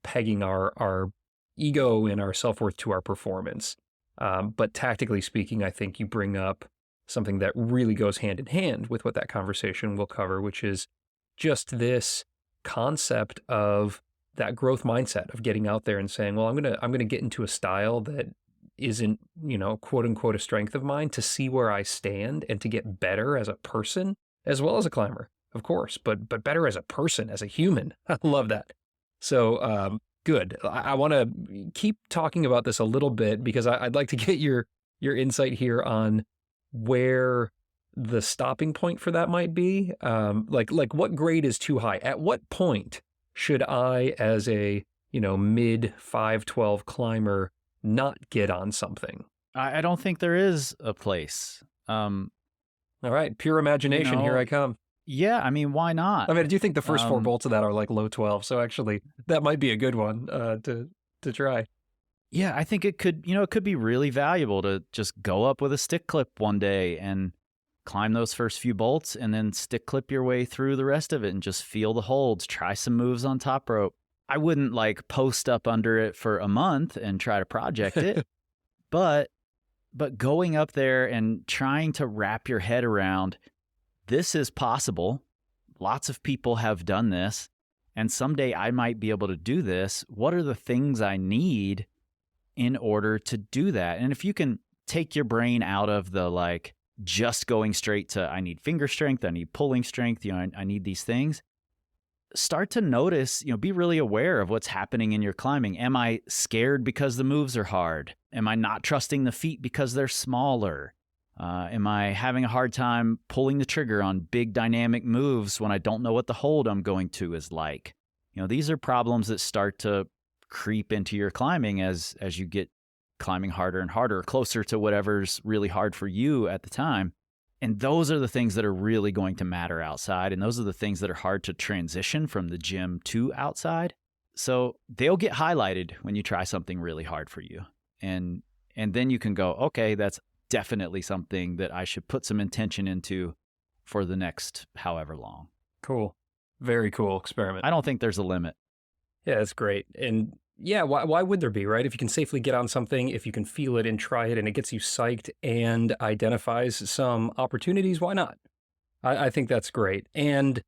pegging our ego and our self-worth to our performance. But tactically speaking, I think you bring up something that really goes hand in hand with what that conversation will cover, which is just this concept of that growth mindset of getting out there and saying, well, I'm going to get into a style that isn't, you know, quote unquote, a strength of mine, to see where I stand and to get better as a person as well as a climber, of course, but better as a person, as a human. I love that. So, good. I want to keep talking about this a little bit because I'd like to get your insight here on where the stopping point for that might be. Like what grade is too high? At what point should I, as a, you know, mid 512 climber, not get on something? I don't think there is a place. All right, pure imagination, you know, here I come. Yeah, I mean, why not? I mean, I do think the first four bolts of that are like low 12, so actually that might be a good one to try. Yeah, I think it could be really valuable to just go up with a stick clip one day and climb those first few bolts and then stick clip your way through the rest of it and just feel the holds, try some moves on top rope. I wouldn't like post up under it for a month and try to project it, but going up there and trying to wrap your head around this is possible, lots of people have done this, and someday I might be able to do this. What are the things I need in order to do that? And if you can take your brain out of the like just going straight to I need finger strength, I need pulling strength, I need these things, start to notice, be really aware of what's happening in your climbing. Am I scared because the moves are hard? Am I not trusting the feet because they're smaller? Am I having a hard time pulling the trigger on big dynamic moves when I don't know what the hold I'm going to is like? These are problems that start to creep into your climbing as you get climbing harder and harder, closer to whatever's really hard for you at the time. And those are the things that are really going to matter outside. And those are the things that are hard to transition from the gym to outside. So they'll get highlighted when you try something really hard for you. And then you can go, okay, that's definitely something that I should put some intention into for the next however long. Cool. Very cool experiment. I don't think there's a limit. Yeah, that's great. And yeah, why would there be, right? If you can safely get on something, if you can feel it and try it and it gets you psyched and identifies some opportunities, why not? I think that's great. And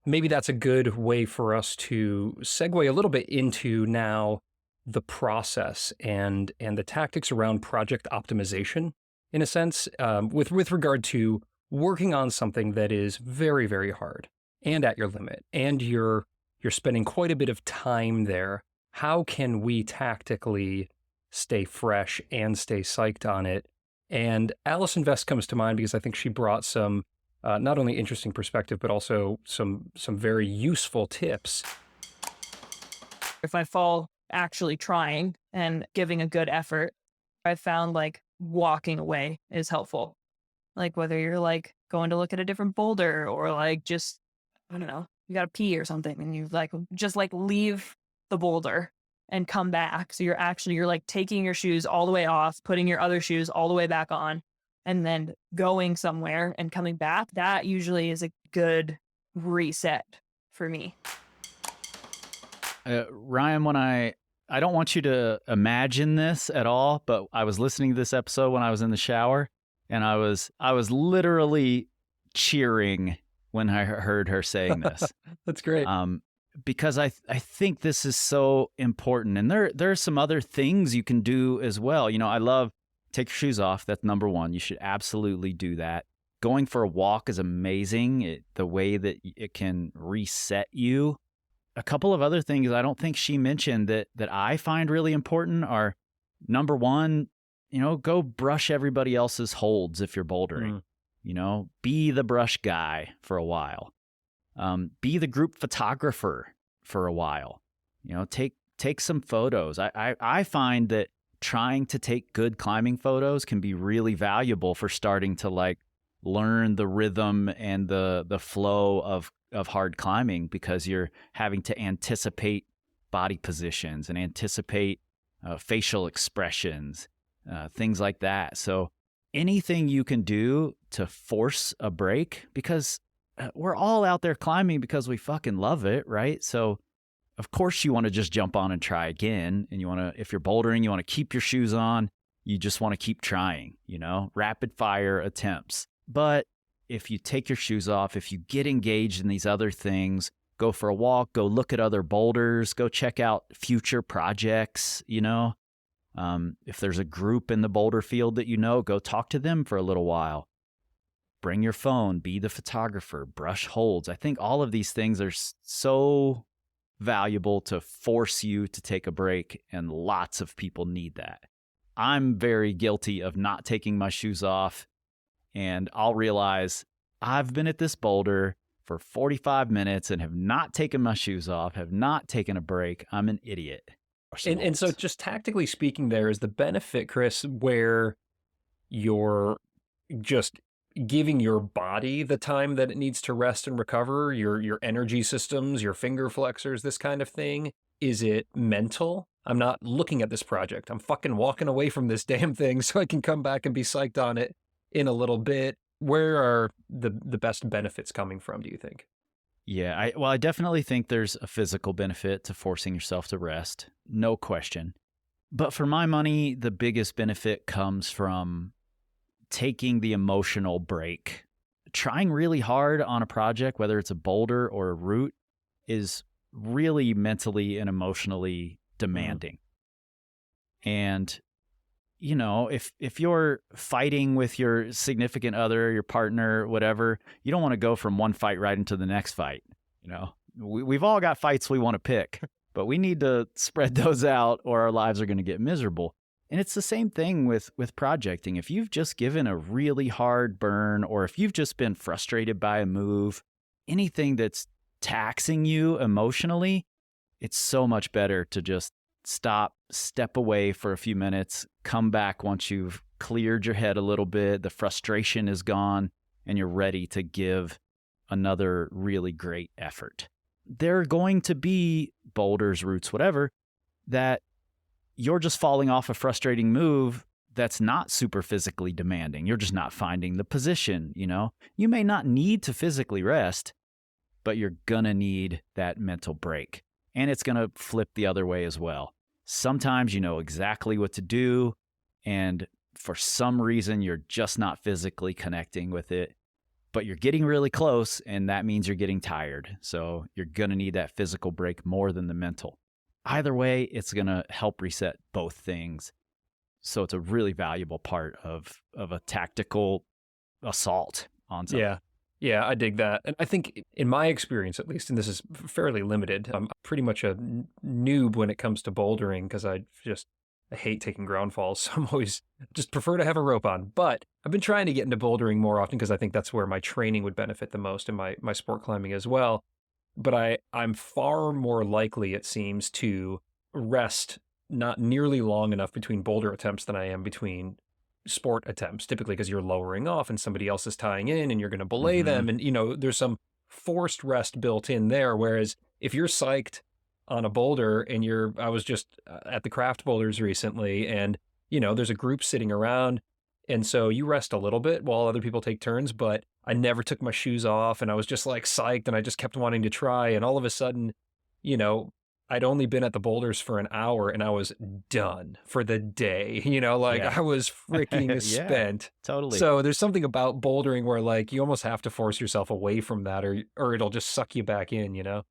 maybe that's a good way for us to segue a little bit into now the process and the tactics around project optimization, in a sense, with regard to working on something that is very, very hard and at your limit, and you're spending quite a bit of time there. How can we tactically stay fresh and stay psyched on it? And Allison Vest comes to mind because I think she brought some not only interesting perspective, but also some very useful tips. If I fall actually trying and giving a good effort, I found like walking away is helpful. Like whether you're like going to look at a different boulder or like just, I don't know, you got to pee or something and you like just like leave the boulder and come back. So you're like taking your shoes all the way off, putting your other shoes all the way back on, and then going somewhere and coming back. That usually is a good reset for me. Ryan, when I don't want you to imagine this at all, but I was listening to this episode when I was in the shower, and I was literally cheering when I heard her saying this. That's great. Because I think this is so important. And there are some other things you can do as well. I love take your shoes off. That's number one. You should absolutely do that. Going for a walk is amazing. The way that it can reset you. A couple of other things I don't think she mentioned that I find really important are, number one, go brush everybody else's holds if you're bouldering. Be the brush guy for a while. Be the group photographer for a while. Take some photos. I find that trying to take good climbing photos can be really valuable for starting to like learn the rhythm and the flow of hard climbing, because you're having to anticipate body positions and anticipate facial expressions, things like that. So anything you can do to force a break, because we're all out there climbing because we fucking love it, right? So of course you want to just jump on and try again. And if you're bouldering, you want to keep your shoes on. You just want to keep trying, rapid fire attempts. But if you take your shoes off, if you get engaged in these other things, go for a walk, go look at other boulders, go check out future projects, if there's a group in the boulder field that go talk to them for a little while. Bring your phone, be the photographer, brush holds. I think all of these things are so valuable to force you to take a break, and lots of people need that. I'm very guilty of not taking my shoes off, and I'll realize I've been at this boulder for 45 minutes and have not taken my shoes off, have not taken a break. I'm an idiot. And so just tactically speaking, there is the benefit, Kris, where you're just giving your body the time that it needs to rest and recover, your energy systems, your finger flexors, this kind of thing. Is it mental? I'm not looking at this project. I'm fucking walking away from this damn thing so I can come back and be psyched on it in a little bit. Where are the best benefits coming from, do you think? Yeah, I definitely think there's a physical benefit to forcing yourself to rest. No question. But for my money, the biggest benefit comes from taking the emotional break trying really hard on a project, whether it's a boulder or a route, is really mentally and emotionally demanding. And, you know, if you're fighting with your significant other, your partner, whatever, you don't want to go from one fight right into the next fight. You know, we've all got fights we want to pick, but we need to spread those out or our lives are going to get miserable. And it's the same thing with projecting. If you've just given a really hard burn, or if you've just been frustrated by a move, anything that's taxing you emotionally, it's so much better to just stop, step away for a few minutes, come back once you've cleared your head a little bit, the frustration is gone, and you're ready to give another really great effort. There are going to be boulders, roots, whatever, that you're just falling off a frustrating move that's not super physically demanding. You're just not finding the position, you know? You may not need to physically rest, but you're gonna need that mental break. And it's gonna flip the other way as well. Sometimes you know exactly what to do, and for some reason you're just not physically connecting with it, but you're getting really close, and that means you're getting tired. So you're gonna need that physical break more than the mental. Either way, it's going to help reset both things. So it's a really valuable part of a tactical assault on something. Yeah, I dig that. And I think in my experience, at least, and this is fairly limited, I'm pretty much a noob when it comes to bouldering because I hate taking ground falls. So I'm always just prefer to have a rope on. But I've been trying to get into bouldering more often because I think that's where my training would benefit the most, and my sport climbing as well. But I'm far more likely, it seems, to rest not nearly long enough between boulder attempts than I am between sport attempts, typically because you're lowering off and somebody else is tying in and you're going to belay them. And, you know, there's some forced rest built in there. Whereas if you're psyched on a boulder and I was just at the craft boulders recently and, you know, there's a group sitting around. And so you rest a little bit while other people take turns, but I never took my shoes off and I was just like psyched and I just kept wanting to try. And all of a sudden, you know, I'd only been at the boulders for an hour and I was done for the day, you know, like I was freaking spent. Totally. So there's something about bouldering where like you almost have to force yourself away from that or it'll just suck you back in, you know?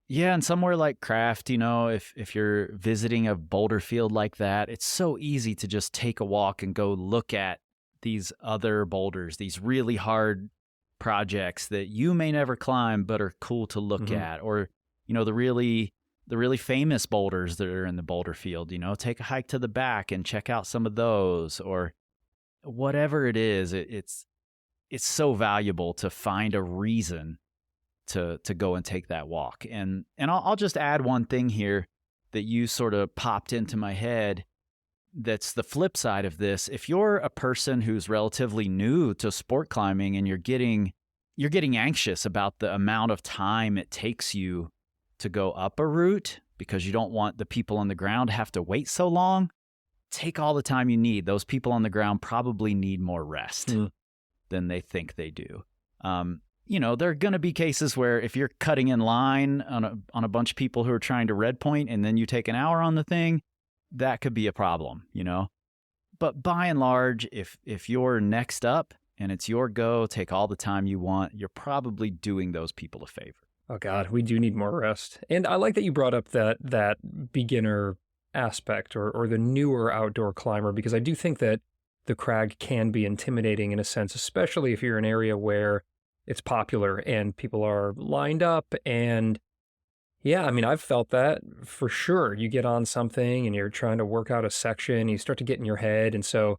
Yeah, and somewhere like craft, you know, if you're visiting a boulder field like that, it's so easy to just take a walk and go look at these other boulders, these really hard projects that you may never climb but are cool to look at, or, you know, the really famous boulders that are in the boulder field, you know, take a hike to the back and check out some of those, or whatever it is. It's so valuable to find a reason to go and take that walk. And I'll just add one thing here that you sort of popped into my head. That's the flip side of this. If you're a person who's relatively new to sport climbing and you're getting anxious about the amount of time it takes you to go up a route because you don't want the people on the ground to have to wait so long, take all the time you need. Those people on the ground probably need more rest than they think they do. You know, there are going to be cases where if you're cutting in line on a bunch of people who are trying to red point and then you take an hour on the thing, that could be a problem, you know. But by and large, if you're next up and it's your go, take all the time you want, you're probably doing those people a favor. Oh God, we do need more rest. And I like that you brought up that beginner aspect or the newer outdoor climber, because I do think that the crag can be intimidating in a sense, especially if you're in an area where it's popular and people are lined up. And yeah, I mean, I've felt that for sure. You get on something and you're trying to work out a section, you start to get in your head, and so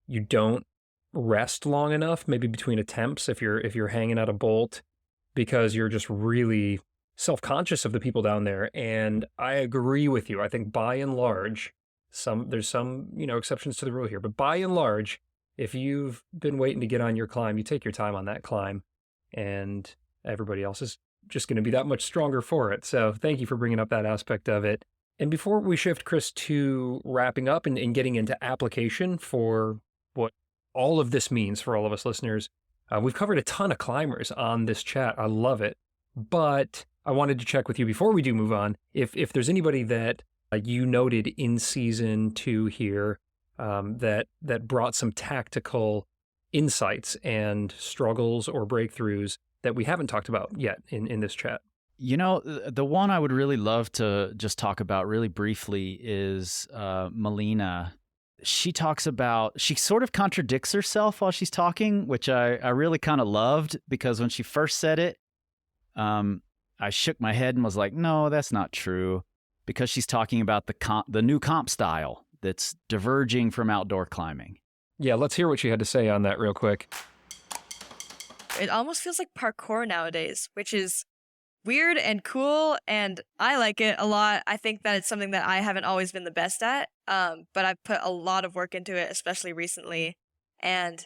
you don't rest long enough, maybe between attempts if you're hanging out a bolt, because you're just really self-conscious of the people down there. And I agree with you. I think by and large, there's some, you know, exceptions to the rule here, but by and large, if you've been waiting to get on your climb, you take your time on that climb, and everybody else is just going to be that much stronger for it. So thank you for bringing up that aspect of it. And before we shift, Kris, to wrapping up and getting into application for what all of this means for all of us listeners, we've covered a ton of climbers on this chat. I love it. But I wanted to check with you before we do move on, if there's anybody that you noted in season 2 here that brought some tactical insights and struggles or breakthroughs that we haven't talked about yet in this chat? You know, the one I would really love to just talk about really briefly is Melina. She talks about, she sort of contradicts herself while she's talking, which I really kind of loved, because when she first said it, I shook my head and was like, no, that's not true, because she's talking about the new comp style that's diverging from outdoor climbing. Yeah, let's hear what she had to say on that real quick. It almost feels like parkour nowadays, which is weird and cool, and I like it a lot. I think that it's something that I haven't always been the best at, but I've put a lot of work into it, especially recently. And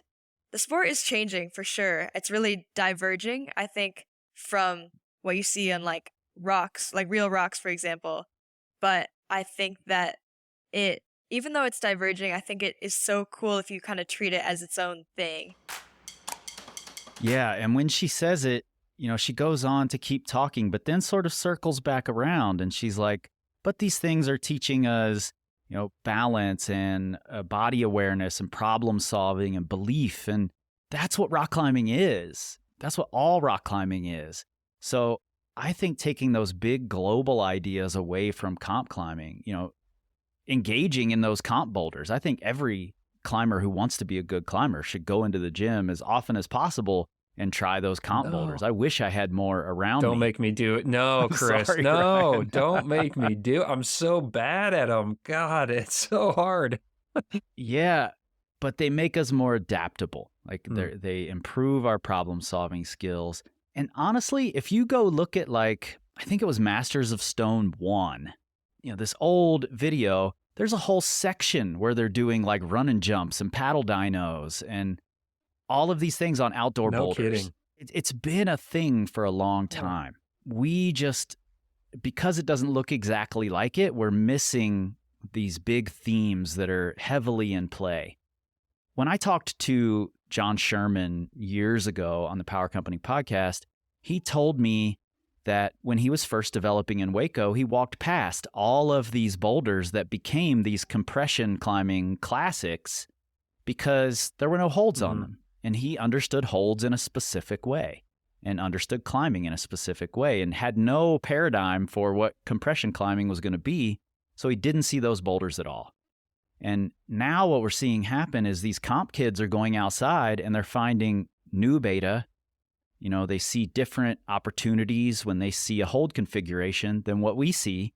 the sport is changing for sure. It's really diverging, I think, from what you see on like rocks, like real rocks, for example. But I think that even though it's diverging, I think it is so cool if you kind of treat it as its own thing. Yeah, and when she says it, you know, she goes on to keep talking, but then sort of circles back around, and she's like, but these things are teaching us, you know, balance and body awareness and problem solving and belief. And that's what rock climbing is. That's what all rock climbing is. So I think taking those big global ideas away from comp climbing, you know, engaging in those comp boulders. I think every climber who wants to be a good climber should go into the gym as often as possible and try those comp boulders. I wish I had more around me. Don't make me do it. No, Chris. Sorry, no, Ryan. don't make me do it. I'm so bad at them. God, it's so hard. Yeah, but they make us more adaptable. Like they improve our problem solving skills. And honestly, if you go look at like, I think it was Masters of Stone 1, you know, this old video, there's a whole section where they're doing like run and jumps and paddle dynos and all of these things on outdoor boulders. Kidding. It's been a thing for a long time. We just, because it doesn't look exactly like it, we're missing these big themes that are heavily in play. When I talked to John Sherman years ago on the Power Company podcast, he told me that when he was first developing in Waco, he walked past all of these boulders that became these compression climbing classics because there were no holds on them. And he understood holds in a specific way and understood climbing in a specific way and had no paradigm for what compression climbing was going to be. So he didn't see those boulders at all. And now what we're seeing happen is these comp kids are going outside and they're finding new beta. You know, they see different opportunities when they see a hold configuration than what we see,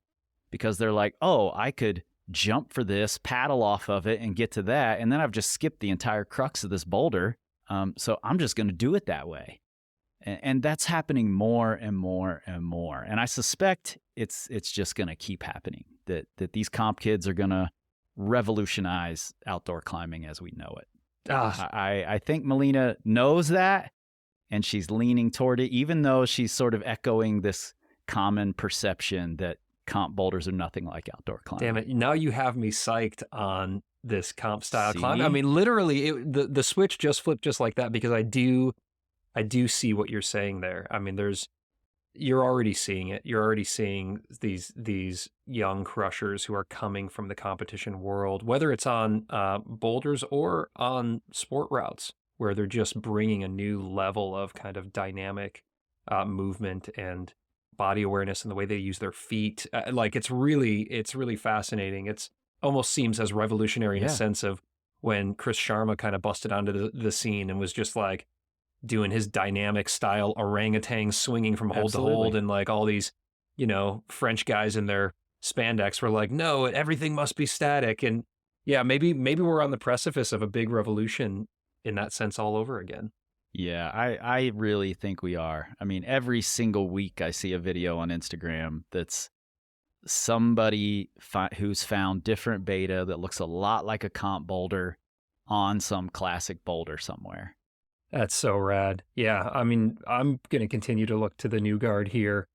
because they're like, oh, I could jump for this, paddle off of it and get to that. And then I've just skipped the entire crux of this boulder. So I'm just going to do it that way. And that's happening more and more and more. And I suspect it's just going to keep happening, that these comp kids are going to revolutionize outdoor climbing as we know it. I think Melina knows that, and she's leaning toward it, even though she's sort of echoing this common perception that comp boulders are nothing like outdoor climbing. Damn it. Now you have me psyched on this comp style climb. I mean, literally, the switch just flipped just like that, because I do see what you're saying there. I mean, you're already seeing it. You're already seeing these young crushers who are coming from the competition world, whether it's on boulders or on sport routes, where they're just bringing a new level of kind of dynamic movement and body awareness and the way they use their feet. Like it's really fascinating. It's almost seems as revolutionary in a sense of when Chris Sharma kind of busted onto the scene and was just like doing his dynamic style orangutan swinging from hold to hold, and like all these, you know, French guys in their spandex were like, no, everything must be static. And yeah, maybe we're on the precipice of a big revolution in that sense all over again. Yeah, I really think we are. I mean, every single week I see a video on Instagram that's somebody who's found different beta that looks a lot like a comp boulder on some classic boulder somewhere. That's so rad. Yeah, I mean, I'm going to continue to look to the new guard here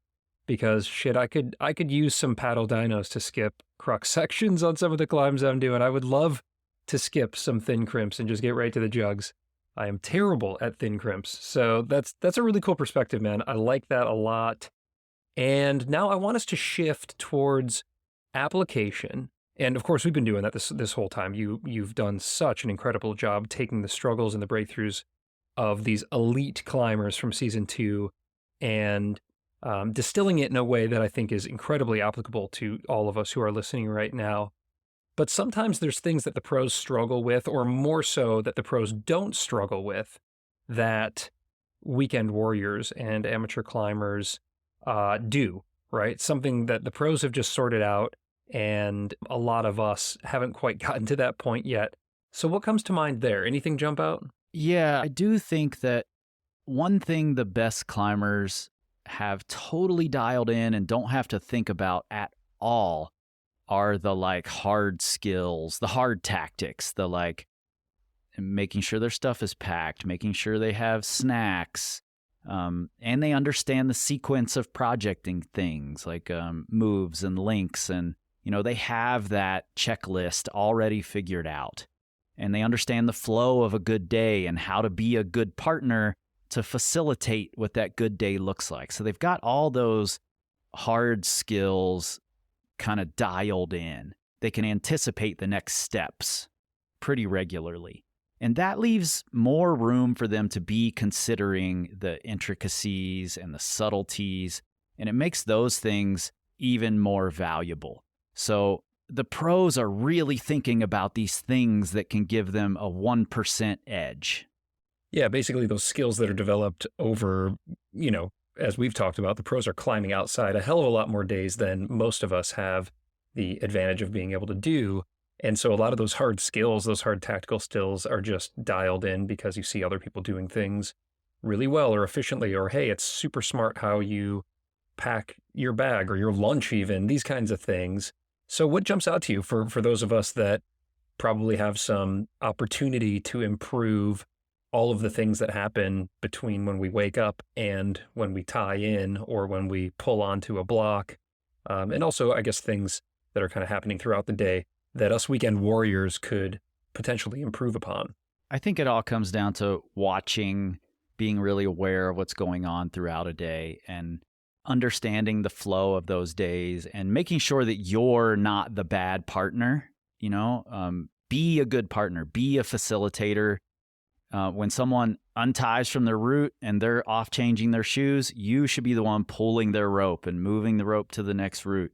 because shit, I could use some paddle dynos to skip crux sections on some of the climbs I'm doing. I would love to skip some thin crimps and just get right to the jugs. I am terrible at thin crimps. So that's a really cool perspective, man. I like that a lot. And now I want us to shift towards application And of course, we've been doing that this whole time. You've done such an incredible job taking the struggles and the breakthroughs of these elite climbers from season 2 and distilling it in a way that I think is incredibly applicable to all of us who are listening right now. But sometimes there's things that the pros struggle with, or more so that the pros don't struggle with, that weekend warriors and amateur climbers do, right? Something that the pros have just sorted out, and a lot of us haven't quite gotten to that point yet. So what comes to mind there? Anything jump out? Yeah, I do think that one thing the best climbers have totally dialed in and don't have to think about at all are the like hard skills, the hard tactics, the like making sure their stuff is packed, making sure they have snacks, and they understand the sequence of projecting things like moves and links, and they have that checklist already figured out, and they understand the flow of a good day and how to be a good partner to facilitate what that good day looks like. So they've got all those hard skills kind of dialed in. They can anticipate the next steps pretty regularly. And that leaves more room for them to be considering the intricacies and the subtleties, and it makes those things even more valuable. So the pros are really thinking about these things that can give them a 1% edge. Yeah, basically those skills that are developed over, as we've talked about, the pros are climbing outside a hell of a lot more days than most of us have the advantage of being able to do. And so a lot of those hard skills, those hard tactical skills are just dialed in because you see other people doing things really well or efficiently, or, hey, it's super smart how you pack your bag or your lunch even, these kinds of things. So what jumps out to you for those of us that probably have some opportunity to improve all of the things that happen between when we wake up and when we tie in or when we pull onto a block? And also, I guess, things that are kind of happening throughout the day that us weekend warriors could potentially improve upon. I think it all comes down to watching, being really aware of what's going on throughout a day and understanding the flow of those days and making sure that you're not the bad partner. Be a good partner, be a facilitator. When someone unties from their route and they're off changing their shoes, you should be the one pulling their rope and moving the rope to the next route.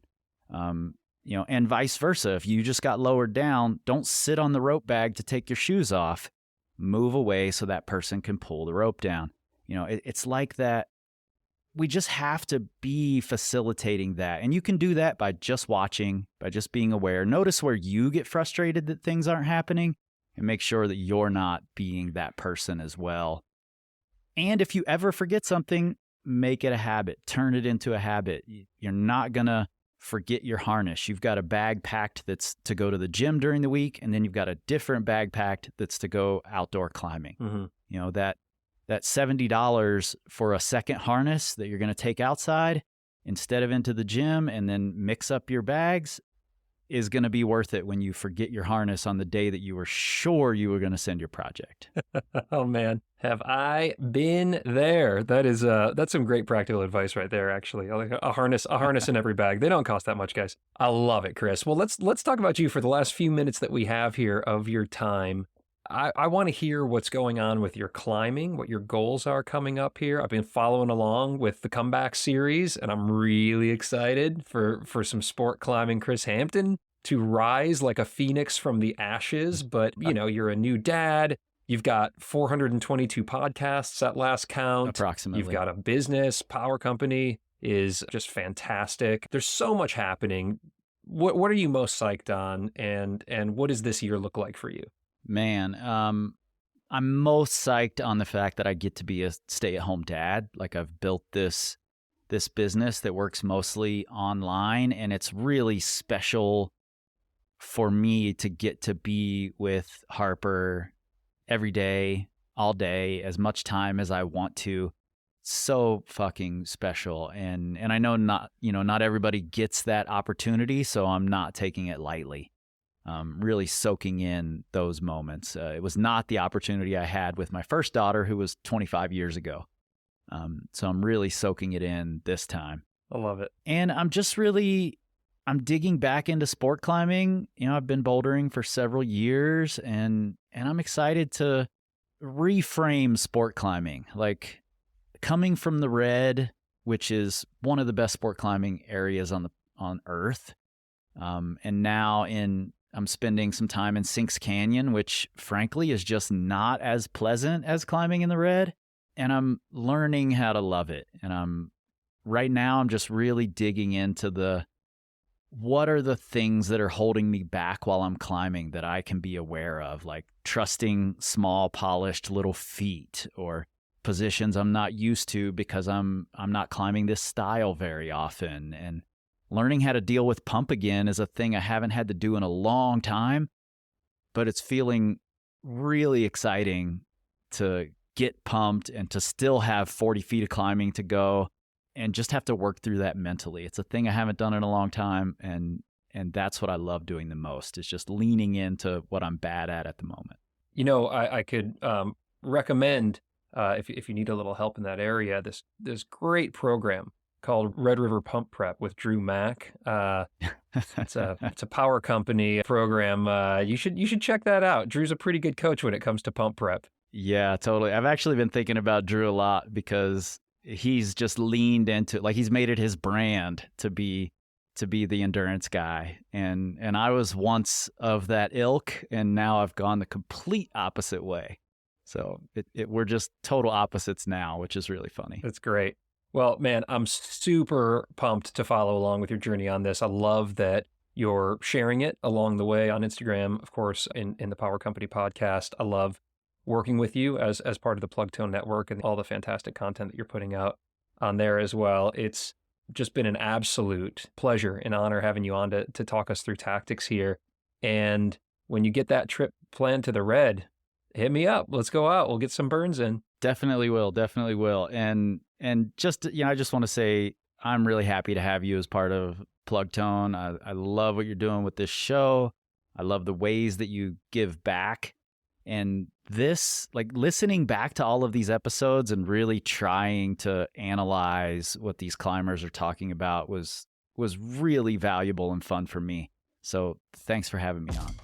And vice versa. If you just got lowered down, don't sit on the rope bag to take your shoes off. Move away so that person can pull the rope down. It's like that. We just have to be facilitating that. And you can do that by just watching, by just being aware. Notice where you get frustrated that things aren't happening, and make sure that you're not being that person as well. And if you ever forget something, make it a habit. Turn it into a habit. You're not going to forget your harness. You've got a bag packed that's to go to the gym during the week, and then you've got a different bag packed that's to go outdoor climbing. Mm-hmm. That $70 for a second harness that you're going to take outside instead of into the gym and then mix up your bags is going to be worth it when you forget your harness on the day that you were sure you were going to send your project. Oh man, have I been there? That's some great practical advice right there, actually. Like a harness in every bag. They don't cost that much, guys. I love it, Kris. Well, let's talk about you for the last few minutes that we have here of your time. I want to hear what's going on with your climbing, what your goals are coming up here. I've been following along with the comeback series, and I'm really excited for some sport climbing Kris Hampton to rise like a phoenix from the ashes. But, you're a new dad. You've got 422 podcasts at last count. Approximately. You've got a business. Power Company is just fantastic. There's so much happening. What are you most psyched on, and what does this year look like for you? Man, I'm most psyched on the fact that I get to be a stay-at-home dad. Like, I've built this business that works mostly online, and it's really special for me to get to be with Harper every day, all day, as much time as I want to. So fucking special. And I know not everybody gets that opportunity, so I'm not taking it lightly. Really soaking in those moments. It was not the opportunity I had with my first daughter, who was 25 years ago. So I'm really soaking it in this time. I love it. And I'm I'm digging back into sport climbing. I've been bouldering for several years, and I'm excited to reframe sport climbing. Like, coming from the Red, which is one of the best sport climbing areas on Earth, and now I'm spending some time in Sinks Canyon, which frankly is just not as pleasant as climbing in the Red, and I'm learning how to love it. And right now I'm just really digging into what are the things that are holding me back while I'm climbing that I can be aware of, like trusting small, polished little feet, or positions I'm not used to because I'm not climbing this style very often. And learning how to deal with pump again is a thing I haven't had to do in a long time, but it's feeling really exciting to get pumped and to still have 40 feet of climbing to go, and just have to work through that mentally. It's a thing I haven't done in a long time, and that's what I love doing the most, is just leaning into what I'm bad at the moment. I could recommend, if you need a little help in that area, this great program called Red River Pump Prep with Drew Mack. It's a power company program. You should check that out. Drew's a pretty good coach when it comes to pump prep. Yeah, totally. I've actually been thinking about Drew a lot because he's just leaned into, like, he's made it his brand to be the endurance guy. And I was once of that ilk, and now I've gone the complete opposite way. So we're just total opposites now, which is really funny. That's great. Well, man, I'm super pumped to follow along with your journey on this. I love that you're sharing it along the way on Instagram, of course, in the Power Company podcast. I love working with you as part of the Plugtone Network and all the fantastic content that you're putting out on there as well. It's just been an absolute pleasure and honor having you on to talk us through tactics here. And when you get that trip planned to the Red, hit me up. Let's go out. We'll get some burns in. Definitely will. And just, I just want to say I'm really happy to have you as part of Plugtone. I love what you're doing with this show. I love the ways that you give back. And this, like, listening back to all of these episodes and really trying to analyze what these climbers are talking about was really valuable and fun for me. So thanks for having me on.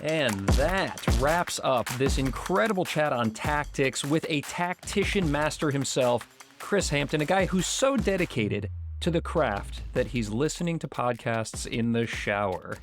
And that wraps up this incredible chat on tactics with a tactician master himself, Kris Hampton, a guy who's so dedicated to the craft that he's listening to podcasts in the shower.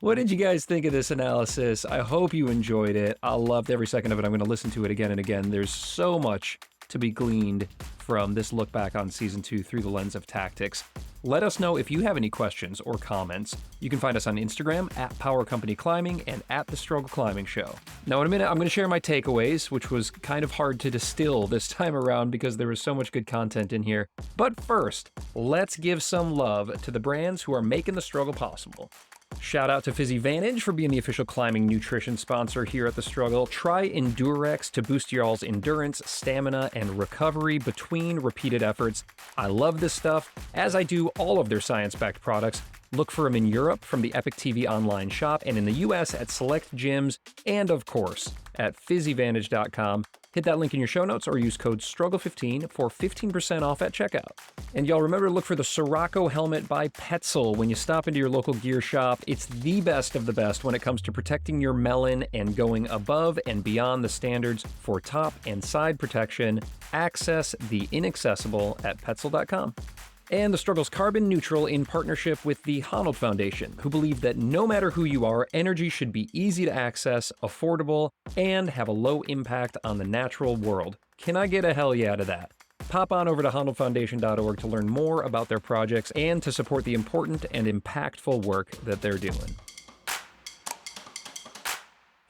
What did you guys think of this analysis? I hope you enjoyed it. I loved every second of it. I'm going to listen to it again and again. There's so much to be gleaned from this look back on season 2 through the lens of tactics. Let us know if you have any questions or comments. You can find us on Instagram at Power Company Climbing and at The Struggle Climbing Show. Now, in a minute, I'm going to share my takeaways, which was kind of hard to distill this time around because there was so much good content in here. But first, let's give some love to the brands who are making the struggle possible. Shout out to PhysiVantage for being the official climbing nutrition sponsor here at The Struggle. Try Endurex to boost y'all's endurance, stamina, and recovery between repeated efforts. I love this stuff, as I do all of their science-backed products. Look for them in Europe from the Epic TV online shop, and in the US at select gyms, and of course at physivantage.com. Hit that link in your show notes or use code STRUGGLE15 for 15% off at checkout. And y'all remember to look for the Sirocco helmet by Petzl when you stop into your local gear shop. It's the best of the best when it comes to protecting your melon and going above and beyond the standards for top and side protection. Access the inaccessible at petzl.com. And The Struggle's carbon neutral in partnership with the Honnold Foundation, who believe that no matter who you are, energy should be easy to access, affordable, and have a low impact on the natural world. Can I get a hell yeah to that? Pop on over to honnoldfoundation.org to learn more about their projects and to support the important and impactful work that they're doing.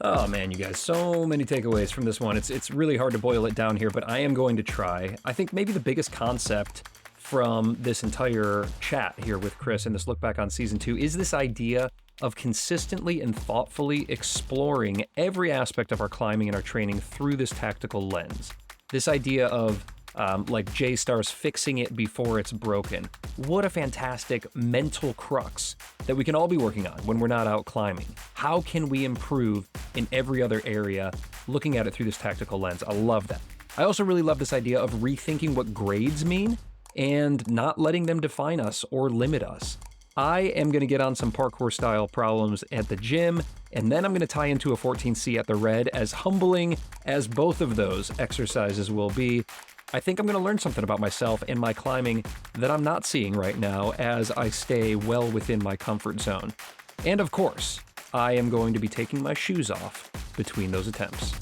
Oh man, you guys, so many takeaways from this one. It's really hard to boil it down here, but I am going to try. I think maybe the biggest concept from this entire chat here with Kris and this look back on season 2 is this idea of consistently and thoughtfully exploring every aspect of our climbing and our training through this tactical lens. This idea of like J-Stars fixing it before it's broken. What a fantastic mental crux that we can all be working on when we're not out climbing. How can we improve in every other area looking at it through this tactical lens? I love that. I also really love this idea of rethinking what grades mean and not letting them define us or limit us. I am going to get on some parkour style problems at the gym, and then I'm going to tie into a 14C at the Red. As humbling as both of those exercises will be, I think I'm going to learn something about myself and my climbing that I'm not seeing right now as I stay well within my comfort zone. And of course, I am going to be taking my shoes off between those attempts.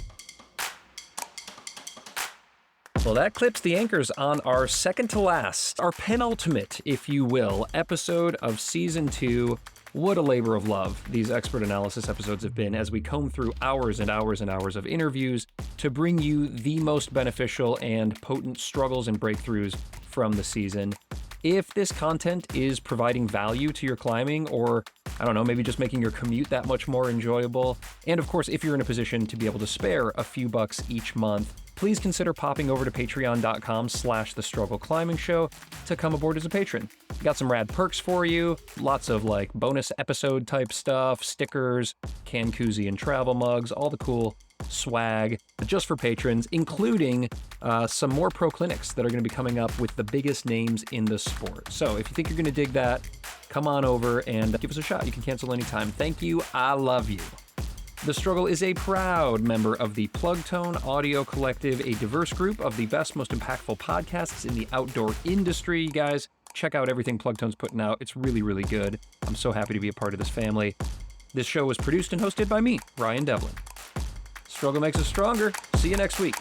Well, that clips the anchors on our second to last, our penultimate, if you will, episode of Season 2. What a labor of love these expert analysis episodes have been as we comb through hours and hours and hours of interviews to bring you the most beneficial and potent struggles and breakthroughs from the season. If this content is providing value to your climbing, or I don't know, maybe just making your commute that much more enjoyable, and of course, if you're in a position to be able to spare a few bucks each month, please consider popping over to patreon.com/thestruggleclimbing-show to come aboard as a patron. Got some rad perks for you, lots of like bonus episode type stuff, stickers, can koozie and travel mugs, all the cool swag just for patrons, including some more pro clinics that are going to be coming up with the biggest names in the sport. So if you think you're going to dig that, come on over and give us a shot. You can cancel anytime. Thank you. I love you. The Struggle is a proud member of the Plugtone Audio Collective, a diverse group of the best, most impactful podcasts in the outdoor industry. You guys, check out everything Plugtone's putting out. It's really, really good. I'm so happy to be a part of this family. This show was produced and hosted by me, Ryan Devlin. Struggle makes us stronger. See you next week.